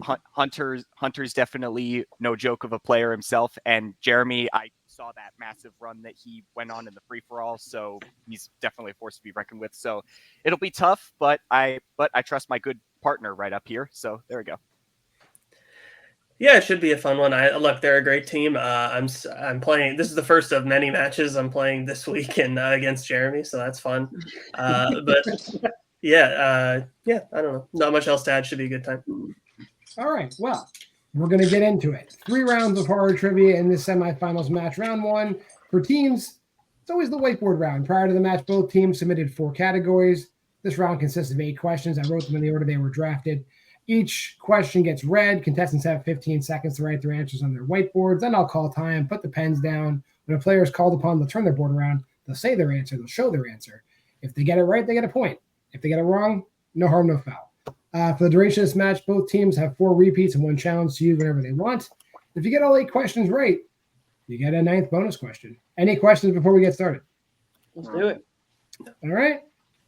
Speaker 11: Hunter's definitely no joke of a player himself, and Jeremy, I saw that massive run that he went on in the free-for-all, so he's definitely a force to be reckoned with. So it'll be tough, but I trust my good partner right up here. So there we go.
Speaker 10: Yeah, it should be a fun one. Look, they're a great team. I'm playing. This is the first of many matches I'm playing this week against Jeremy, so that's fun. But I don't know. Not much else to add. Should be a good time.
Speaker 1: All right. Well, we're going to get into it. 3 rounds of horror trivia in this semifinals match. Round 1 for teams. It's always the whiteboard round. Prior to the match, both teams submitted 4 categories. This round consists of 8 questions. I wrote them in the order they were drafted. Each question gets read. Contestants have 15 seconds to write their answers on their whiteboards. Then I'll call time, put the pens down. When a player is called upon, they'll turn their board around. They'll say their answer. They'll show their answer. If they get it right, they get a point. If they get it wrong, no harm, no foul. For the duration of this match, both teams have 4 repeats and 1 challenge to use whenever they want. If you get all 8 questions right, you get a 9th bonus question. Any questions before we get started?
Speaker 8: Let's do it.
Speaker 1: All right.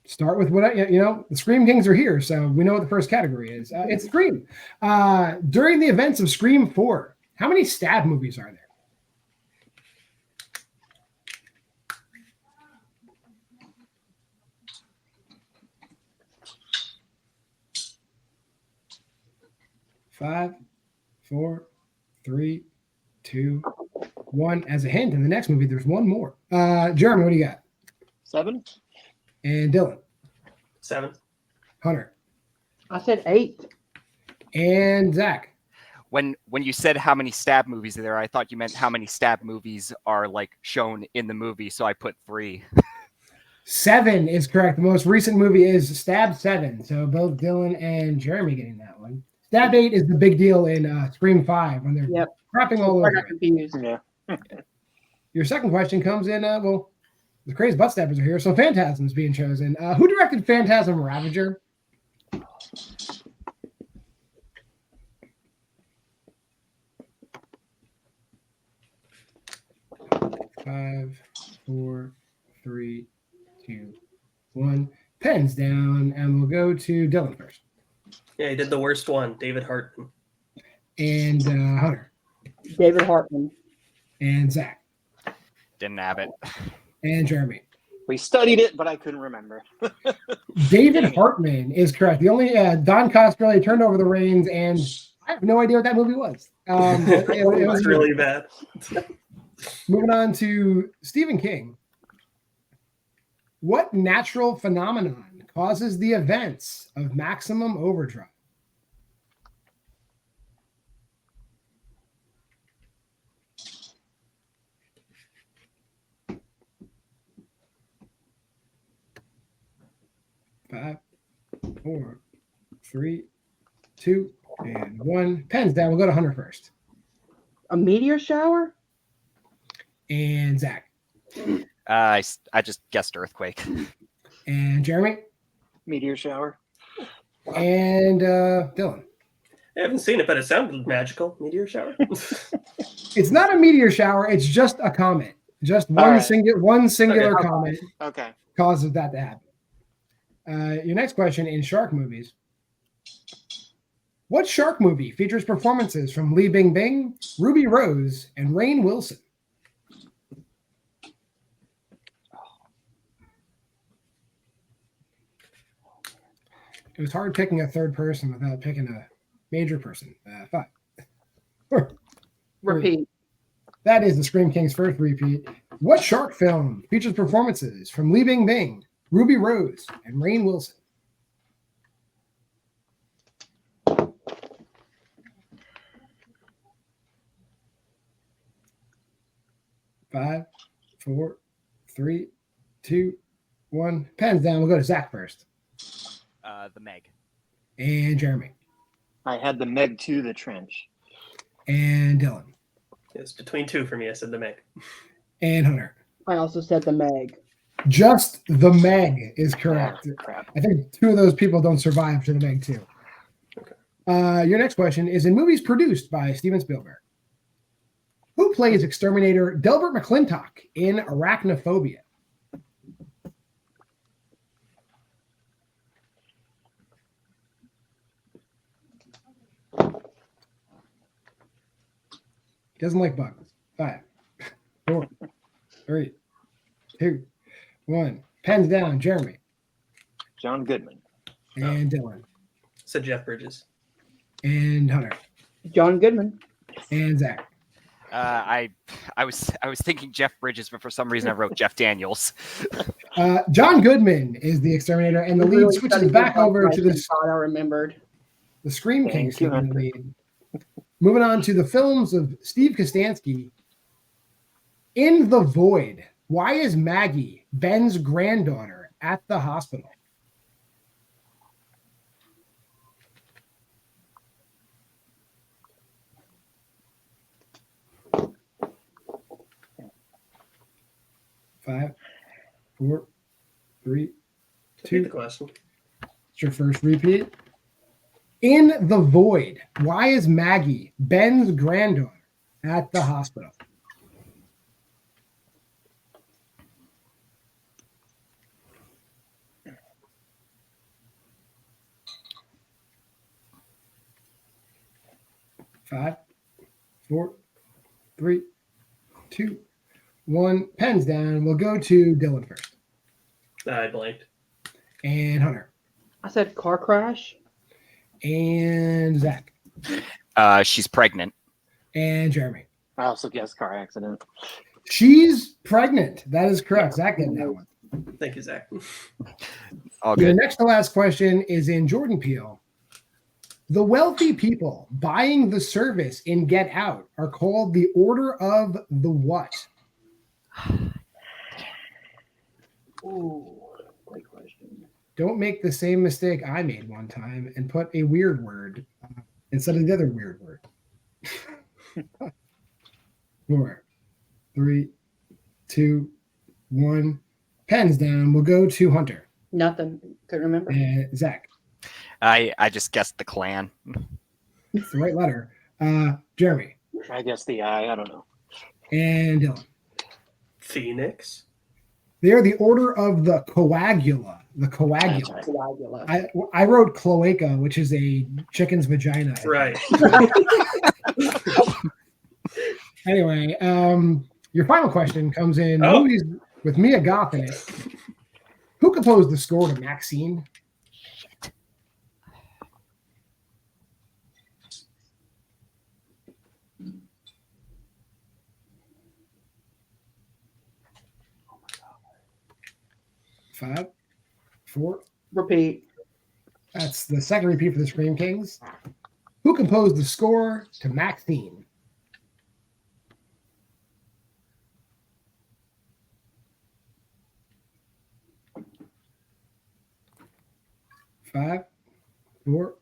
Speaker 1: Start with what, the Scream Kings are here, so we know what the first category is. It's Scream. During the events of Scream 4, how many stab movies are there? Five, 4, 3, 2, 1. As a hint, in the next movie, there's 1 more. Jeremy, what do you got?
Speaker 9: 7.
Speaker 1: And Dylan?
Speaker 10: 7.
Speaker 1: Hunter?
Speaker 8: I said 8.
Speaker 1: And Zach?
Speaker 11: When you said how many stab movies are there, I thought you meant how many stab movies are like shown in the movie, so I put 3.
Speaker 1: 7 is correct. The most recent movie is Stab 7. So both Dylan and Jeremy getting that one. Stab 8 is the big deal in Scream 5 when they're crapping all over.
Speaker 8: Confused.
Speaker 9: Yeah.
Speaker 1: Your second question comes in, the Crazed Buttstabbers are here, so Phantasm is being chosen. Who directed Phantasm Ravager? 5, 4, 3, 2, 1. Pens down, and we'll go to Dylan first.
Speaker 10: Yeah, he did the worst one, David Hartman.
Speaker 1: And Hunter.
Speaker 8: David Hartman.
Speaker 1: And Zach.
Speaker 11: Didn't have it.
Speaker 1: And Jeremy.
Speaker 9: We studied it, but I couldn't remember.
Speaker 1: David Hartman is correct. The only Don Coscarelli turned over the reins, and I have no idea what that movie was. It
Speaker 10: was really bad.
Speaker 1: Moving on to Stephen King. What natural phenomenon causes the events of Maximum Overdrive? Five, 4, 3, 2, and 1. Pens down. We'll go to Hunter first.
Speaker 8: A meteor shower?
Speaker 1: And Zach.
Speaker 11: I just guessed earthquake.
Speaker 1: And Jeremy.
Speaker 9: Meteor shower.
Speaker 1: And Dylan.
Speaker 10: I haven't seen it, but it sounded magical. Meteor shower.
Speaker 1: It's not a meteor shower. It's just a comet. Just one singular comet.
Speaker 9: Okay.
Speaker 1: Causes that to happen. Your next question in shark movies. What shark movie features performances from Li Bingbing, Ruby Rose, and Rainn Wilson? It was hard picking a third person without picking a major person. 5.
Speaker 8: Repeat.
Speaker 1: That is the Scream King's first repeat. What shark film features performances from Li Bingbing, Ruby Rose, and Rainn Wilson? Five, 4, 3, 2, 1. Pens down. We'll go to Zach first.
Speaker 11: The Meg.
Speaker 1: And Jeremy.
Speaker 9: I had the Meg 2, The Trench.
Speaker 1: And Dylan.
Speaker 10: It's between 2 for me. I said the Meg.
Speaker 1: And Hunter.
Speaker 8: I also said the Meg.
Speaker 1: Just the Meg is correct.
Speaker 9: Oh, crap.
Speaker 1: I think 2 of those people don't survive to the Meg 2. Okay. Your next question is in movies produced by Steven Spielberg. Who plays exterminator Delbert McClintock in Arachnophobia? He doesn't like bugs. 5, 4, 3, 2, 1. Pens down. Jeremy.
Speaker 9: John Goodman.
Speaker 1: And Dylan.
Speaker 10: Said Jeff Bridges.
Speaker 1: And Hunter.
Speaker 8: John Goodman.
Speaker 1: And Zach.
Speaker 11: I was thinking Jeff Bridges, but for some reason I wrote Jeff Daniels.
Speaker 1: John Goodman is the exterminator, and the lead switches back over to the.
Speaker 8: I remembered.
Speaker 1: The Scream King is the lead. Moving on to the films of Steve Kostansky. In the Void, why is Maggie, Ben's granddaughter, at the hospital? Five, 4, 3, 2.
Speaker 10: The question.
Speaker 1: It's your first repeat. In the Void, why is Maggie, Ben's granddaughter, at the hospital? Five, 4, 3, 2, 1. Pens down. We'll go to Dylan first.
Speaker 10: I blanked.
Speaker 1: And Hunter.
Speaker 8: I said car crash.
Speaker 1: And Zach.
Speaker 11: She's pregnant.
Speaker 1: And Jeremy.
Speaker 9: I also guessed car accident.
Speaker 1: She's pregnant. That is correct. Zach getting that one.
Speaker 10: Thank you, Zach.
Speaker 11: All
Speaker 1: The
Speaker 11: good.
Speaker 1: next to last question is in Jordan Peele. The wealthy people buying the service in Get Out are called the Order of the what?
Speaker 8: Ooh, great question.
Speaker 1: Don't make the same mistake I made one time and put a weird word instead of the other weird word. 4, 3, 2, 1. Pens down. We'll go to Hunter.
Speaker 8: Nothing. Couldn't remember.
Speaker 1: Zach.
Speaker 11: I just guessed the clan.
Speaker 1: It's the right letter. Jeremy.
Speaker 9: I guess the I don't know.
Speaker 1: And Dylan.
Speaker 10: Phoenix.
Speaker 1: They are the order of the coagula. The coagula.
Speaker 9: That's
Speaker 8: Coagula.
Speaker 1: I wrote cloaca, which is a chicken's vagina.
Speaker 10: Right.
Speaker 1: Anyway, your final question comes in
Speaker 10: Oh.
Speaker 1: movies with Mia Goth in it. Who composed the score to Maxine? Five, 4.
Speaker 8: Repeat.
Speaker 1: That's the second repeat for the Scream Kings. Who composed the score to Maxine? Five, 4,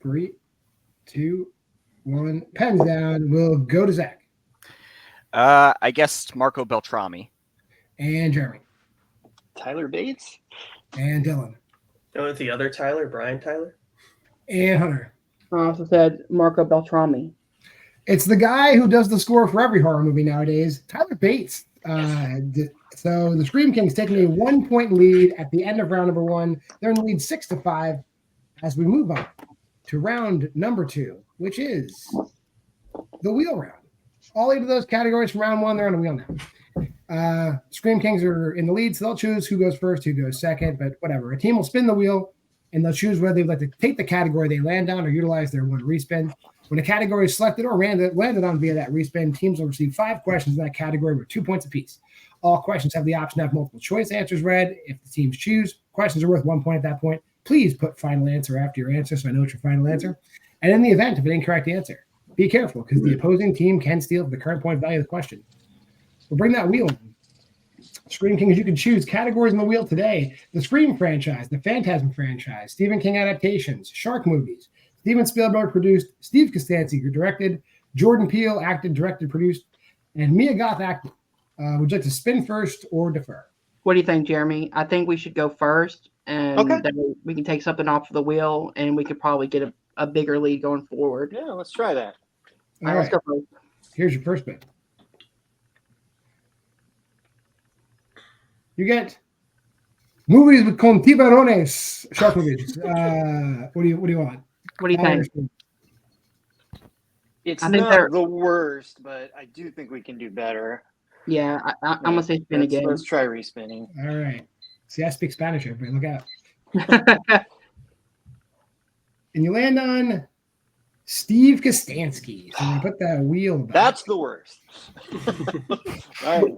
Speaker 1: 3, 2, 1. Pens down. We'll go to Zach
Speaker 11: I guessed Marco Beltrami.
Speaker 1: and Jeremy
Speaker 9: Tyler Bates?
Speaker 1: and Dylan
Speaker 10: Go with the other Tyler, Brian Tyler.
Speaker 1: and Hunter.
Speaker 8: I also said Marco Beltrami.
Speaker 1: It's the guy who does the score for every horror movie nowadays, Tyler Bates. So the Scream Kings taking a 1-point lead at the end of round number 1. They're in the lead 6-5 as we move on to round number 2, which is the wheel round. All 8 of those categories from round 1, they're on the wheel now. Scream Kings are in the lead, so they'll choose who goes first, who goes second, but whatever. A team will spin the wheel, and they'll choose whether they'd like to take the category they land on or utilize their 1 respin. When a category is selected or landed on via that respin, teams will receive 5 questions in that category with 2 points apiece. All questions have the option to have multiple choice answers read. If the teams choose, questions are worth 1 point at that point. Please put final answer after your answer so I know it's your final answer. And in the event of an incorrect answer, be careful because the opposing team can steal the current point value of the question. We'll bring that wheel in. Scream Kings, you can choose categories in the wheel today. The Scream franchise, the Phantasm franchise, Stephen King adaptations, shark movies, Steven Spielberg produced, Steve Costanzi directed, Jordan Peele acted, directed, produced, and Mia Goth acted. Would you like to spin first or defer?
Speaker 8: What do you think, Jeremy? I think we should go first, and
Speaker 9: Okay.
Speaker 8: then we can take something off the wheel, and we could probably get a bigger lead going forward.
Speaker 9: Yeah, let's try that.
Speaker 8: All right, let's go first.
Speaker 1: Here's your first bit. You get movies with con tiburones, shark movies. What do you want?
Speaker 8: What do you think?
Speaker 9: It's
Speaker 8: I think
Speaker 9: not
Speaker 8: they're-
Speaker 9: the worst, but I do think we can do better.
Speaker 8: Yeah, I'm gonna say spin again.
Speaker 9: Let's try respinning.
Speaker 1: All right. See, I speak Spanish, everybody. Look out. And you land on Steve Costanzi. So we put that wheel back.
Speaker 9: That's the worst. All right.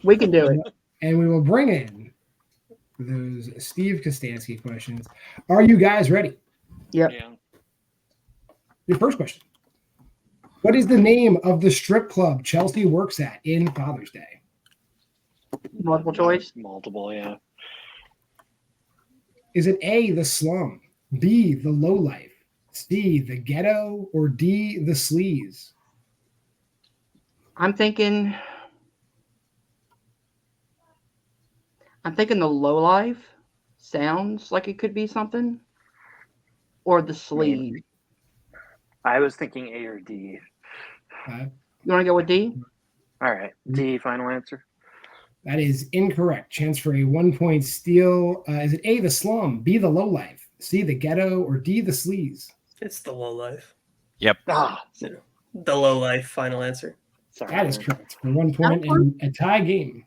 Speaker 8: We can do it.
Speaker 1: And we will bring in those Steve Costanzi questions. Are you guys ready?
Speaker 8: Yep.
Speaker 9: Yeah.
Speaker 1: Your first question. What is the name of the strip club Chelsea works at in Father's Day?
Speaker 8: Multiple choice.
Speaker 9: Multiple, yeah.
Speaker 1: Is it A, the slum, B, the lowlife, C, the ghetto, or D, the sleaze?
Speaker 8: I'm thinking the low life sounds like it could be something, or the sleeve.
Speaker 9: I was thinking A or D.
Speaker 1: You
Speaker 8: want to go with D?
Speaker 9: All right. D, final answer.
Speaker 1: That is incorrect. Chance for a 1-point steal. Is it A, the slum, B, the lowlife, C, the ghetto, or D, the sleaze?
Speaker 10: It's the low life.
Speaker 11: Yep.
Speaker 10: The low life. Final answer.
Speaker 9: Sorry.
Speaker 1: That is correct for 1 point and a tie game.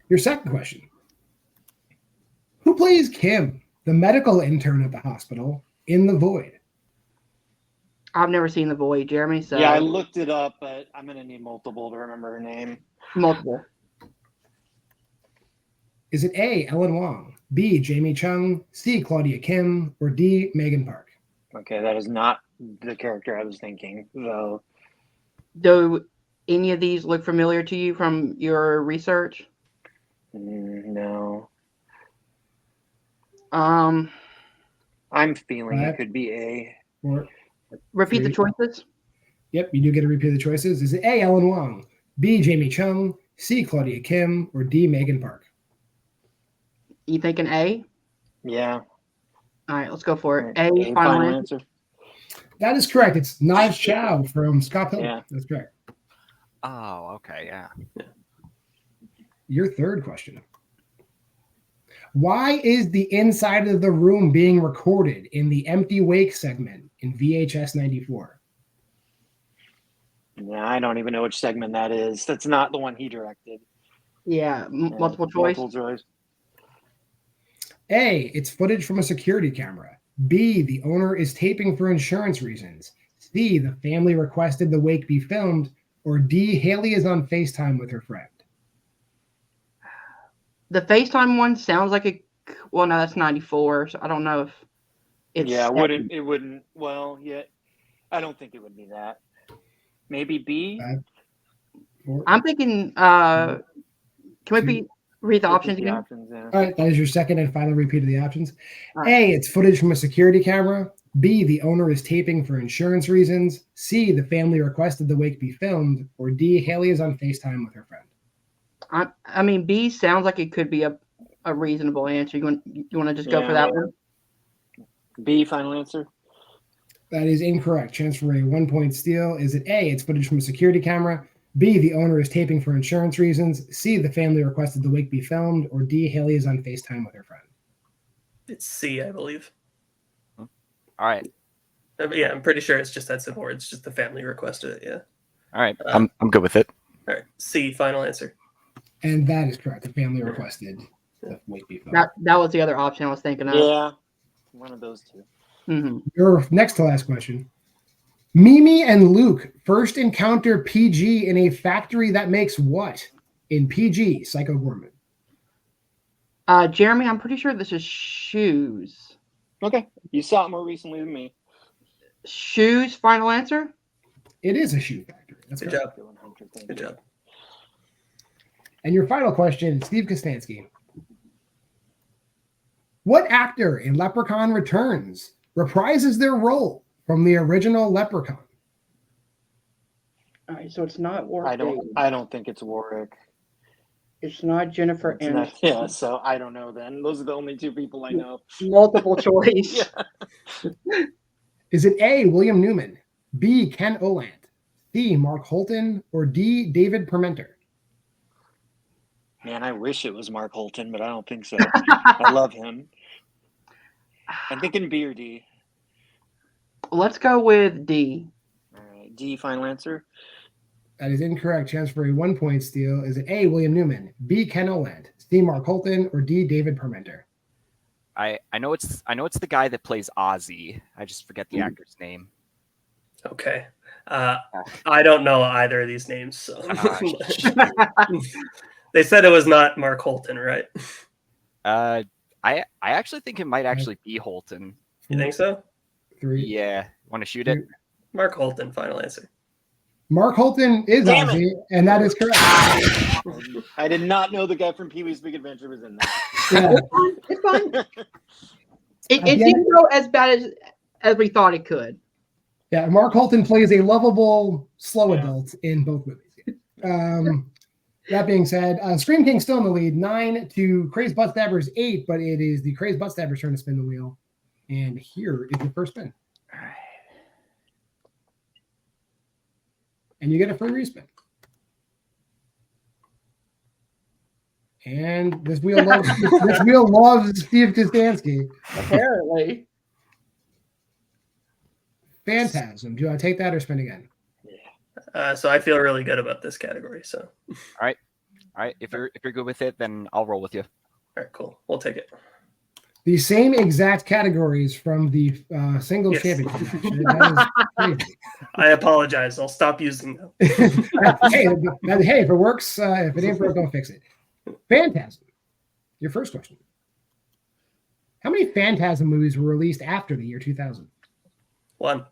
Speaker 1: Your second question. Who plays Kim, the medical intern at the hospital, in The Void?
Speaker 8: I've never seen The Void, Jeremy. So
Speaker 9: Yeah, I looked it up, but I'm gonna need multiple to remember her name.
Speaker 8: multiple.
Speaker 1: Is it A, Ellen Wong, B, Jamie Chung, C, Claudia Kim, or D, Megan Park?
Speaker 9: Okay, that is not the character I was thinking, though.
Speaker 8: Do any of these look familiar to you from your research?
Speaker 9: No.
Speaker 8: Um,
Speaker 9: I'm feeling
Speaker 1: Five.
Speaker 9: it could be A.
Speaker 1: 4.
Speaker 8: repeat the
Speaker 1: 3.
Speaker 8: choices.
Speaker 1: Yep, you do get to repeat the choices. Is it A, Ellen Wong, B, Jamie Chung, C, Claudia Kim, or D, Megan Park?
Speaker 8: You thinking A?
Speaker 9: Yeah.
Speaker 8: All right, let's go for it. A,
Speaker 9: A,
Speaker 8: final answer.
Speaker 1: That is correct. It's Knives Chow from Scott Pilgrim.
Speaker 9: Yeah.
Speaker 1: That's correct.
Speaker 11: Oh, okay, yeah.
Speaker 1: Your third question. Why is the inside of the room being recorded in the Empty Wake segment in VHS 94?
Speaker 9: Yeah, I don't even know which segment that is. That's not the one he directed.
Speaker 8: Yeah, multiple choice.
Speaker 9: Multiple choice.
Speaker 1: A, it's footage from a security camera. B, the owner is taping for insurance reasons. C, the family requested the wake be filmed. Or D, Haley is on FaceTime with her friend.
Speaker 8: The FaceTime one sounds like a. Well, no, that's 94. So I don't know if it's.
Speaker 9: Yeah, it wouldn't. Well, yeah, I don't think it would be that. Maybe B.
Speaker 1: 5, 4.
Speaker 8: I'm thinking. Can we read the options again?
Speaker 9: Options, yeah.
Speaker 1: All right, that is your second and final repeat of the options.
Speaker 8: Right.
Speaker 1: A, it's footage from a security camera. B, the owner is taping for insurance reasons. C, the family requested the wake be filmed. Or D, Haley is on FaceTime with her friend.
Speaker 8: I mean, B sounds like it could be a reasonable answer. You want to just go for that one?
Speaker 9: B, final answer.
Speaker 1: That is incorrect. Chance for a 1-point steal. Is it A, it's footage from a security camera. B, the owner is taping for insurance reasons. C, the family requested the wake be filmed. Or D, Haley is on FaceTime with her friend.
Speaker 10: It's C, I believe.
Speaker 11: All right.
Speaker 10: Yeah, I'm pretty sure it's just that simple. Or it's just the family requested it. Yeah.
Speaker 11: All right. I'm good with it.
Speaker 10: All right. C, final answer.
Speaker 1: And that is correct. The family requested the wake be filmed.
Speaker 8: That was the other option I was thinking of.
Speaker 9: Yeah, one of those two.
Speaker 8: Mm-hmm.
Speaker 1: Your next to last question. Mimi and Luke first encounter PG in a factory that makes what? In PG, Psycho Gorman.
Speaker 8: Jeremy, I'm pretty sure this is shoes.
Speaker 9: Okay, you saw it more recently than me.
Speaker 8: Shoes, final answer?
Speaker 1: It is a shoe factory. That's
Speaker 10: Good
Speaker 1: correct.
Speaker 10: job. Good job.
Speaker 1: And your final question, Steve Kostansky. What actor in Leprechaun Returns reprises their role from the original Leprechaun?
Speaker 8: All right, so it's not Warwick.
Speaker 9: I don't think it's Warwick.
Speaker 8: It's not Jennifer
Speaker 9: It's not-
Speaker 8: Aniston.
Speaker 9: yeah, so I don't know then. Those are the only two people I know.
Speaker 8: Multiple choice.
Speaker 1: Is it A, William Newman, B, Ken Oland, C, Mark Holton, or D, David Permenter?
Speaker 9: Man, I wish it was Mark Holton, but I don't think so. I love him. I'm thinking B or D.
Speaker 8: Let's go with D.
Speaker 9: All right, D, final answer.
Speaker 1: That is incorrect. Chance for a 1-point steal. Is it A, William Newman, B, Ken Oland, C, Mark Holton, or D, David Permenter?
Speaker 11: I know it's the guy that plays Ozzy. I just forget the actor's name.
Speaker 10: Okay. I don't know either of these names. So. They said it was not Mark Holton, right?
Speaker 11: I actually think it might actually be Holton.
Speaker 10: You think so?
Speaker 1: 3.
Speaker 11: Yeah. Want to shoot it?
Speaker 10: Mark Holton, final answer.
Speaker 1: Mark Holton is
Speaker 9: Damn
Speaker 1: Ozzy, and that is correct.
Speaker 9: I did not know the guy from Pee-wee's Big Adventure was in that.
Speaker 1: Yeah.
Speaker 8: It's fine. It didn't go as bad as we thought it could.
Speaker 1: Yeah, Mark Holton plays a lovable, slow adult in both movies. That being said, Scream King still in the lead, 9 to Crazed Buttstabbers 8, but it is the Crazed Buttstabbers turn to spin the wheel. And here is the first spin.
Speaker 11: All right.
Speaker 1: And you get a free respin. And this wheel loves Steve Kostansky.
Speaker 8: Apparently.
Speaker 1: Phantasm. Do you want to take that or spin again?
Speaker 10: So I feel really good about this category. So.
Speaker 11: All right. If you're good with it, then I'll roll with you.
Speaker 10: All right, cool. We'll take it.
Speaker 1: The same exact categories from the singles
Speaker 10: Yes.
Speaker 1: championship match. That is crazy.
Speaker 10: I apologize. I'll stop using them.
Speaker 1: Hey, if it works, if it ain't broke, don't fix it. Phantasm. Your first question. How many Phantasm movies were released after the year 2000?
Speaker 10: 1.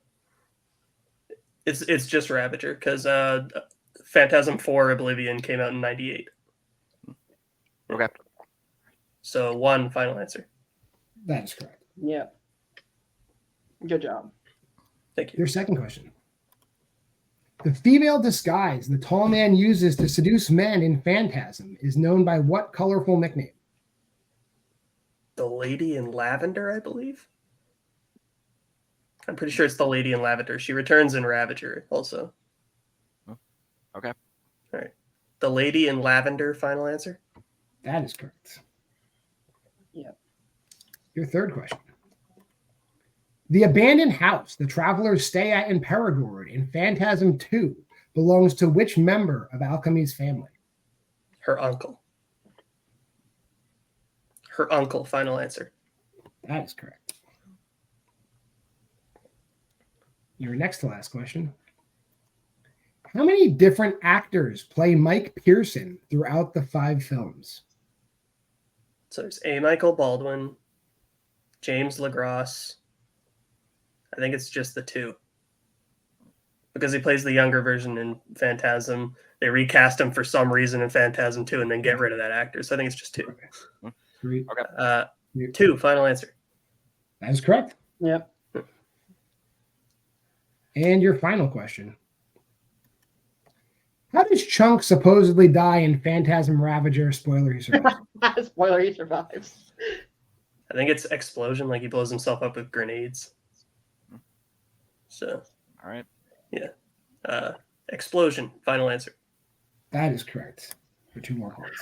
Speaker 10: It's just Ravager because Phantasm 4 Oblivion came out in 98.
Speaker 11: Okay.
Speaker 10: So 1 final answer.
Speaker 1: That is correct.
Speaker 8: Yeah. Good job.
Speaker 10: Thank you.
Speaker 1: Your second question. The female disguise the tall man uses to seduce men in Phantasm is known by what colorful nickname?
Speaker 10: The Lady in Lavender, I believe. I'm pretty sure it's the Lady in Lavender. She returns in Ravager also.
Speaker 11: Okay.
Speaker 10: All right. The Lady in Lavender, final answer?
Speaker 1: That is correct.
Speaker 8: Yeah.
Speaker 1: Your third question. The abandoned house the travelers stay at in Perigord in Phantasm 2 belongs to which member of Alchemy's family?
Speaker 10: Her uncle. Her uncle, final answer.
Speaker 1: That is correct. Your next to last question. How many different actors play Mike Pearson throughout the 5 films?
Speaker 10: So there's A. Michael Baldwin, James LaGrosse. I think it's just the 2. Because he plays the younger version in Phantasm. They recast him for some reason in Phantasm 2 and then get rid of that actor. So I think it's just 2.
Speaker 1: Okay. 3.
Speaker 11: Okay.
Speaker 10: 2, final answer.
Speaker 1: That is correct.
Speaker 8: Yep.
Speaker 1: And your final question. How does Chunk supposedly die in Phantasm Ravager? Spoiler, he survives.
Speaker 8: Spoiler, he survives.
Speaker 10: I think it's explosion, like he blows himself up with grenades. So,
Speaker 11: All right.
Speaker 10: yeah. Explosion, final answer.
Speaker 1: That is correct. For 2 more points.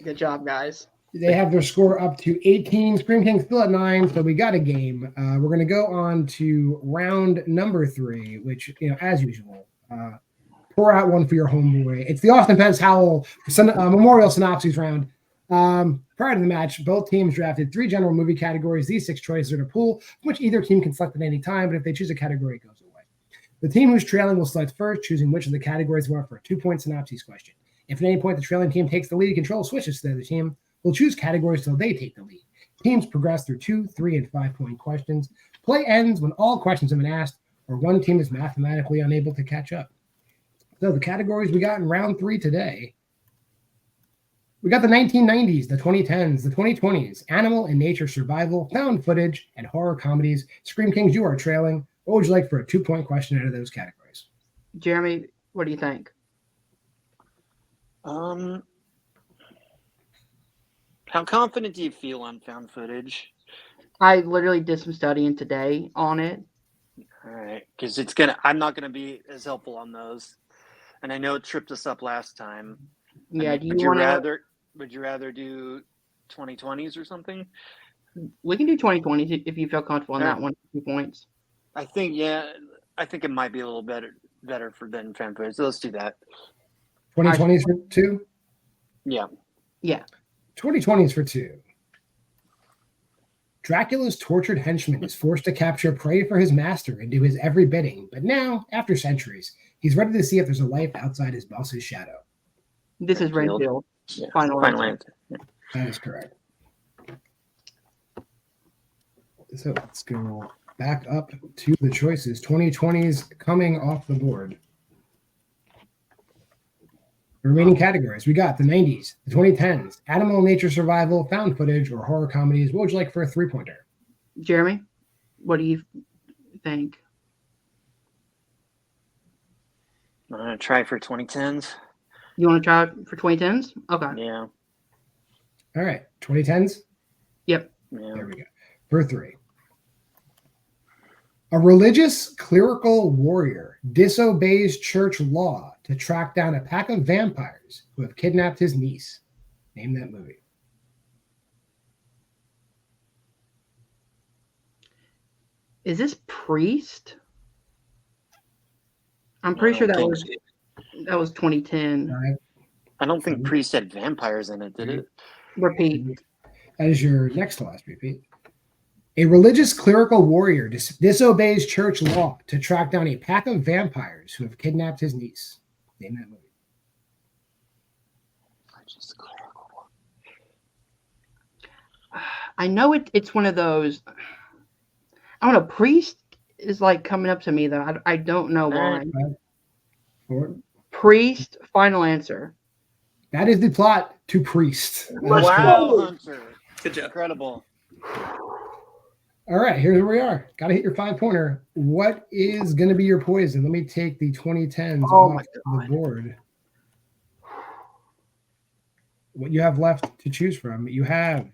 Speaker 8: Good job, guys.
Speaker 1: They have their score up to 18. Scream King still at 9, so we got a game. We're going to go on to round number 3, which, as usual, pour out one for your homeboy. It's the Austin Pence Howell Memorial Synopses round. Prior to the match, both teams drafted 3 general movie categories. These 6 choices are to pool, which either team can select at any time, but if they choose a category, it goes away. The team who's trailing will select first, choosing which of the categories they want for a 2-point synopsis question. If at any point the trailing team takes the lead, control switches to the other team. We'll choose categories till they take the lead. Teams progress through 2, 3, and 5-point questions. Play ends when all questions have been asked or one team is mathematically unable to catch up. So the categories we got in round 3 today, we got the 1990s, the 2010s, the 2020s, animal and nature survival, found footage, and horror comedies. Scream Kings, you are trailing. What would you like for a 2-point question out of those categories?
Speaker 8: Jeremy, what do you think?
Speaker 9: How confident do you feel on found footage?
Speaker 8: I literally did some studying today on it.
Speaker 9: All right, because I'm not gonna be as helpful on those, and I know it tripped us up last time.
Speaker 8: Yeah,
Speaker 9: would you rather do 2020s or something?
Speaker 8: We can do 2020 if you feel comfortable on that one. 2 points.
Speaker 9: I think it might be a little better than fan footage. So let's do that.
Speaker 1: 2020s for 2?
Speaker 9: Yeah.
Speaker 1: 2020s for 2. Dracula's tortured henchman is forced to capture prey for his master and do his every bidding, but now, after centuries, he's ready to see if there's a life outside his boss's shadow.
Speaker 8: This is Renfield.
Speaker 9: Yeah.
Speaker 8: Final answer.
Speaker 9: Yeah.
Speaker 1: That is correct. So let's go back up to the choices. 2020s coming off the board. The remaining categories, we got the 90s, the 2010s, animal and nature survival, found footage, or horror comedies. What would you like for a 3-pointer?
Speaker 8: Jeremy, what do you think?
Speaker 9: I'm gonna try for 2010s.
Speaker 8: You want to try for 2010s? Okay.
Speaker 9: Yeah.
Speaker 1: All right, 2010s?
Speaker 8: Yep.
Speaker 9: Yeah.
Speaker 1: There we go. For 3. A religious clerical warrior disobeys church law to track down a pack of vampires who have kidnapped his niece. Name that movie.
Speaker 8: Is this Priest? I'm pretty sure that was 2010.
Speaker 1: All right.
Speaker 9: I don't think Priest had vampires in it, did it?
Speaker 8: Repeat.
Speaker 1: That is your next to last repeat. A religious clerical warrior disobeys church law to track down a pack of vampires who have kidnapped his niece. Name that movie.
Speaker 8: I know it's one of those. I don't know. Priest is like coming up to me though. I don't know why.
Speaker 1: 4.
Speaker 8: Priest. Final answer.
Speaker 1: That is the plot to Priest.
Speaker 9: Wow, Hunter.
Speaker 10: Good job.
Speaker 9: Incredible.
Speaker 1: All right, here's where we are. Got to hit your 5-pointer. What is going to be your poison? Let me take the 2010s off the board. What you have left to choose from, you have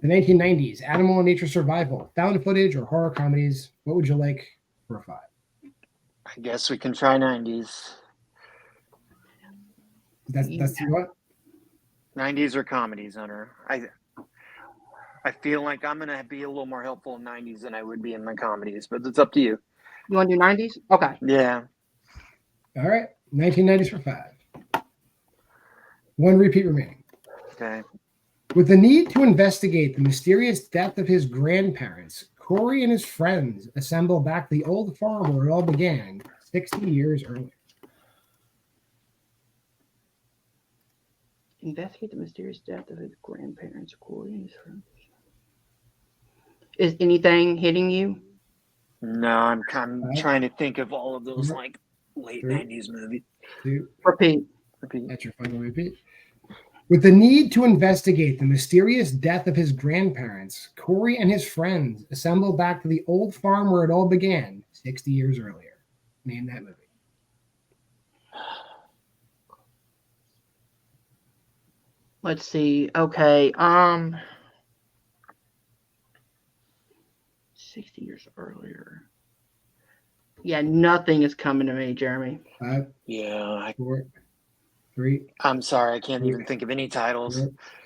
Speaker 1: the 1990s, Animal and Nature Survival, found footage, or horror comedies. What would you like for a 5?
Speaker 9: I guess we can try 90s.
Speaker 1: That's what?
Speaker 9: 90s or comedies, Hunter. I feel like I'm going to be a little more helpful in 90s than I would be in the comedies, but it's up to you.
Speaker 8: You want to do 90s? Okay.
Speaker 9: Yeah.
Speaker 1: All right, 1990s for 5. 1 repeat remaining.
Speaker 9: Okay.
Speaker 1: With the need to investigate the mysterious death of his grandparents, Corey and his friends assemble back the old farm where it all began 60 years earlier.
Speaker 8: Investigate the mysterious death of his grandparents, Corey and his friends. Is anything hitting you?
Speaker 9: No, I'm kind of trying to think of all of those like late 90s movies.
Speaker 1: 2.
Speaker 8: Repeat.
Speaker 1: That's your final repeat. With the need to investigate the mysterious death of his grandparents, Corey and his friends assemble back to the old farm where it all began 60 years earlier. Name that movie.
Speaker 8: Let's see. Okay. 60 years earlier. Yeah, nothing is coming to me, Jeremy.
Speaker 1: 5,
Speaker 9: Yeah.
Speaker 1: 4, 3.
Speaker 9: I'm sorry. I can't even think of any titles.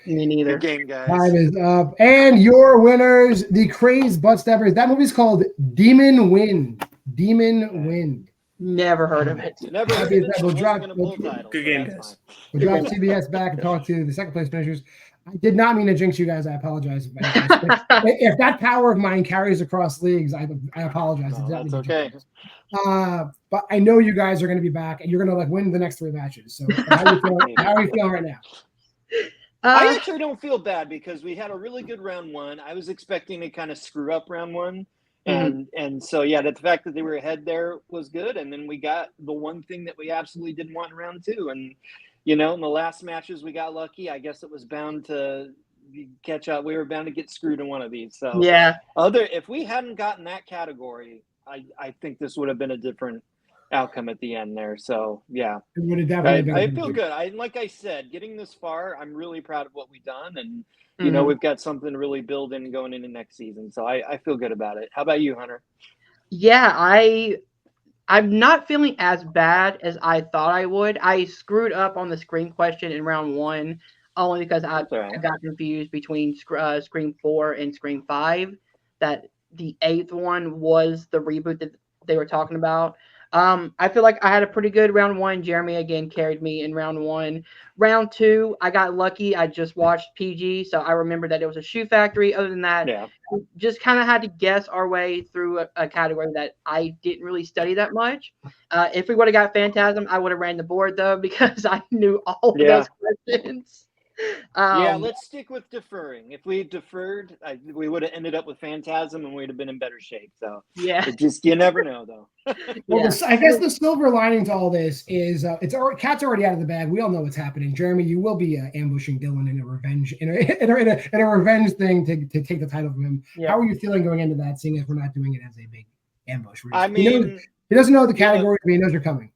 Speaker 8: Me neither.
Speaker 9: Good game, guys.
Speaker 1: 5 is up. And your winners, the Crazed Buttstabbers. That movie's called Demon Wind. Demon Wind.
Speaker 8: Never heard of it.
Speaker 9: Never heard of it.
Speaker 1: We'll drop
Speaker 10: Good game, guys.
Speaker 1: CBS back and talk to the second place finishers. I did not mean to jinx you guys. I apologize. If that power of mine carries across leagues, I apologize.
Speaker 9: No, that's okay.
Speaker 1: But I know you guys are going to be back, and you're going to win the next 3 matches. So how are you feeling right now?
Speaker 9: I actually don't feel bad because we had a really good round 1. I was expecting to kind of screw up round 1. And so, yeah, the fact that they were ahead there was good. And then we got the one thing that we absolutely didn't want in round 2. And, in the last matches we got lucky. I guess it was bound to catch up. We were bound to get screwed in one of these. So,
Speaker 8: yeah.
Speaker 9: If we hadn't gotten that category, I think this would have been a different outcome at the end there. So, yeah.
Speaker 1: It would have definitely been.
Speaker 9: I feel good. Like I said, getting this far, I'm really proud of what we've done. And, we've got something to really build in going into next season. So I feel good about it. How about you, Hunter?
Speaker 8: Yeah, I'm not feeling as bad as I thought I would. I screwed up on the Scream question in round 1 only because I got confused between Scream 4 and Scream 5. That the 8th one was the reboot that they were talking about. I feel like I had a pretty good round 1. Jeremy again carried me in round 1. Round 2, I got lucky. I just watched PG, so I remember that it was a shoe factory. Other than that, we just kind of had to guess our way through a category that I didn't really study that much. If we would have got Phantasm, I would have ran the board though because I knew all of those questions.
Speaker 9: Let's stick with deferring. If we deferred, we would have ended up with Phantasm and we'd have been in better shape. So
Speaker 8: yeah,
Speaker 9: you never know though.
Speaker 1: Well, I guess the silver lining to all this is Cat's already out of the bag. We all know what's happening. Jeremy, you will be ambushing Dylan in a revenge revenge thing to take the title from him. Yeah. How are you feeling going into that? Seeing as we're not doing it as a big ambush. He doesn't know the category, but he knows you're coming.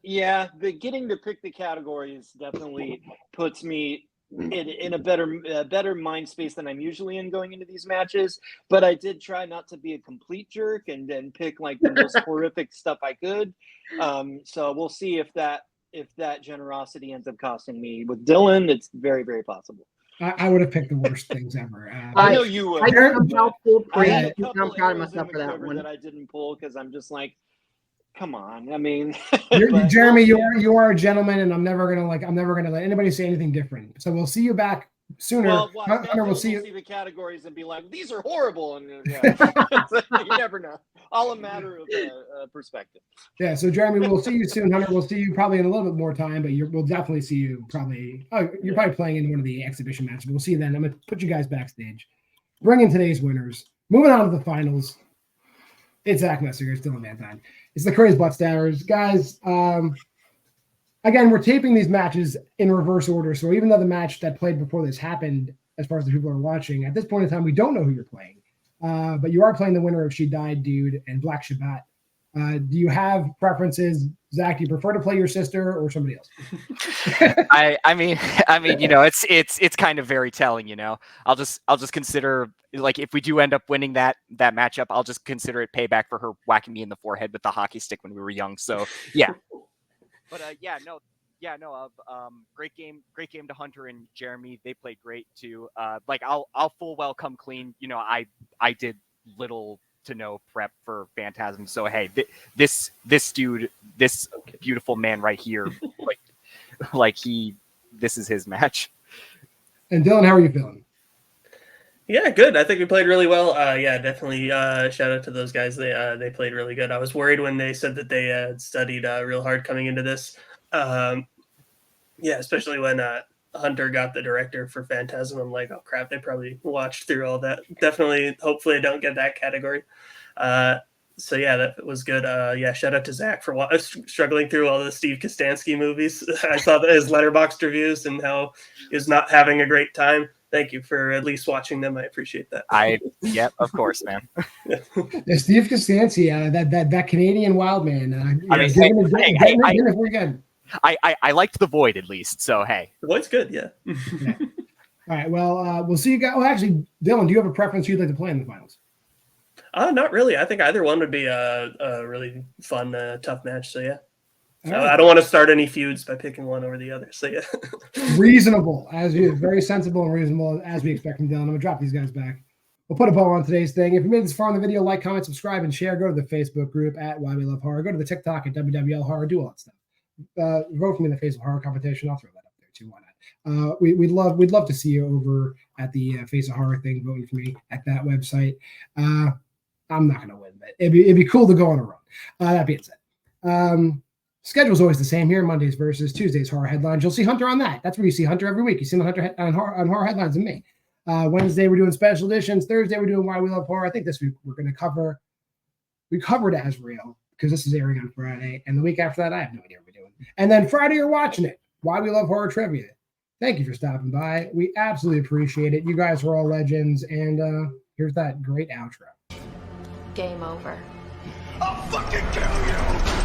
Speaker 9: Yeah, getting to pick the categories definitely puts me in a better mind space than I'm usually in going into these matches. But I did try not to be a complete jerk and then pick like the most horrific stuff I could. So we'll see if that generosity ends up costing me. With Dylan, it's very, very possible.
Speaker 1: I would have picked the worst things ever.
Speaker 9: I know you would.
Speaker 8: I had a couple
Speaker 9: I'm proud of myself for that one that I didn't pull because I'm just like, come on. I mean,
Speaker 1: Jeremy, you are a gentleman, and I'm never gonna let anybody say anything different. So we'll see you back sooner.
Speaker 9: Well,
Speaker 1: Hunter, we'll see
Speaker 9: the categories and be like, these are horrible, and you never know. All a matter of perspective.
Speaker 1: Yeah. So Jeremy, we'll see you soon. Hunter, we'll see you probably in a little bit more time, but we'll definitely see you probably. Oh, you're probably playing in one of the exhibition matches. We'll see you then. I'm gonna put you guys backstage. Bring in today's winners. Moving on to the finals. It's Zach Messinger, still in Vanthuyne. It's the Crazed Buttstabbers. Guys, again, we're taping these matches in reverse order. So even though the match that played before this happened, as far as the people are watching, at this point in time, we don't know who you're playing. But you are playing the winner of She Died, Dude, and Black Shabbat. Do you have preferences, Zach? Do you prefer to play your sister or somebody else?
Speaker 11: I mean, it's kind of very telling, I'll just consider, like, if we do end up winning that matchup, I'll just consider it payback for her whacking me in the forehead with the hockey stick when we were young. So yeah. But great game to Hunter and Jeremy. They played great too. I'll full well come clean. I did little to no prep for Phantasm. So hey, this dude, this beautiful man right here, this is his match.
Speaker 1: And Dylan, how are you feeling?
Speaker 10: Yeah, good. I think we played really well. Definitely shout out to those guys. They played really good. I was worried when they said that they had studied real hard coming into this. Especially when Hunter got the director for Phantasm. I'm like, oh crap, they probably watched through all that. Definitely, hopefully I don't get that category. That was good. Shout out to Zach for struggling through all the Steve Kostansky movies. I saw his Letterboxd reviews and how he was not having a great time. Thank you for at least watching them. I appreciate that.
Speaker 11: Yep, of course, man.
Speaker 1: Steve Kostansky, that Canadian wild man.
Speaker 11: I liked The Void at least, so hey.
Speaker 10: The Void's good, yeah.
Speaker 1: Yeah. All right, well, we'll see you guys. Well, actually, Dylan, do you have a preference you'd like to play in the finals?
Speaker 10: Not really. I think either one would be a really fun, tough match. So yeah.
Speaker 1: Right.
Speaker 10: I don't want to start any feuds by picking one over the other. So yeah.
Speaker 1: Reasonable, very sensible and reasonable as we expect from Dylan. I'm gonna drop these guys back. We'll put a bow on today's thing. If you made this far in the video, like, comment, subscribe, and share. Go to the Facebook group at Why We Love Horror. Go to the TikTok at WWL Horror. Do all that stuff. Vote for me in the Facebook Horror competition. I'll throw that up there too. Why not? We'd love to see you over at the Face of Horror thing, voting for me at that website. I'm not gonna win, but it'd be cool to go on a run. That being said, schedule's always the same here: Mondays versus Tuesdays horror headlines. You'll see Hunter on that. That's where you see Hunter every week. You see Hunter on horror headlines and me. Wednesday we're doing special editions. Thursday we're doing Why We Love Horror. I think this week we're going to cover. We covered Azrael because this is airing on Friday, and the week after that I have no idea what we're doing. And then Friday you're watching it. Why We Love Horror Trivia. Thank you for stopping by. We absolutely appreciate it. You guys are all legends, and here's that great outro.
Speaker 12: Game over.
Speaker 7: I'll fucking kill you!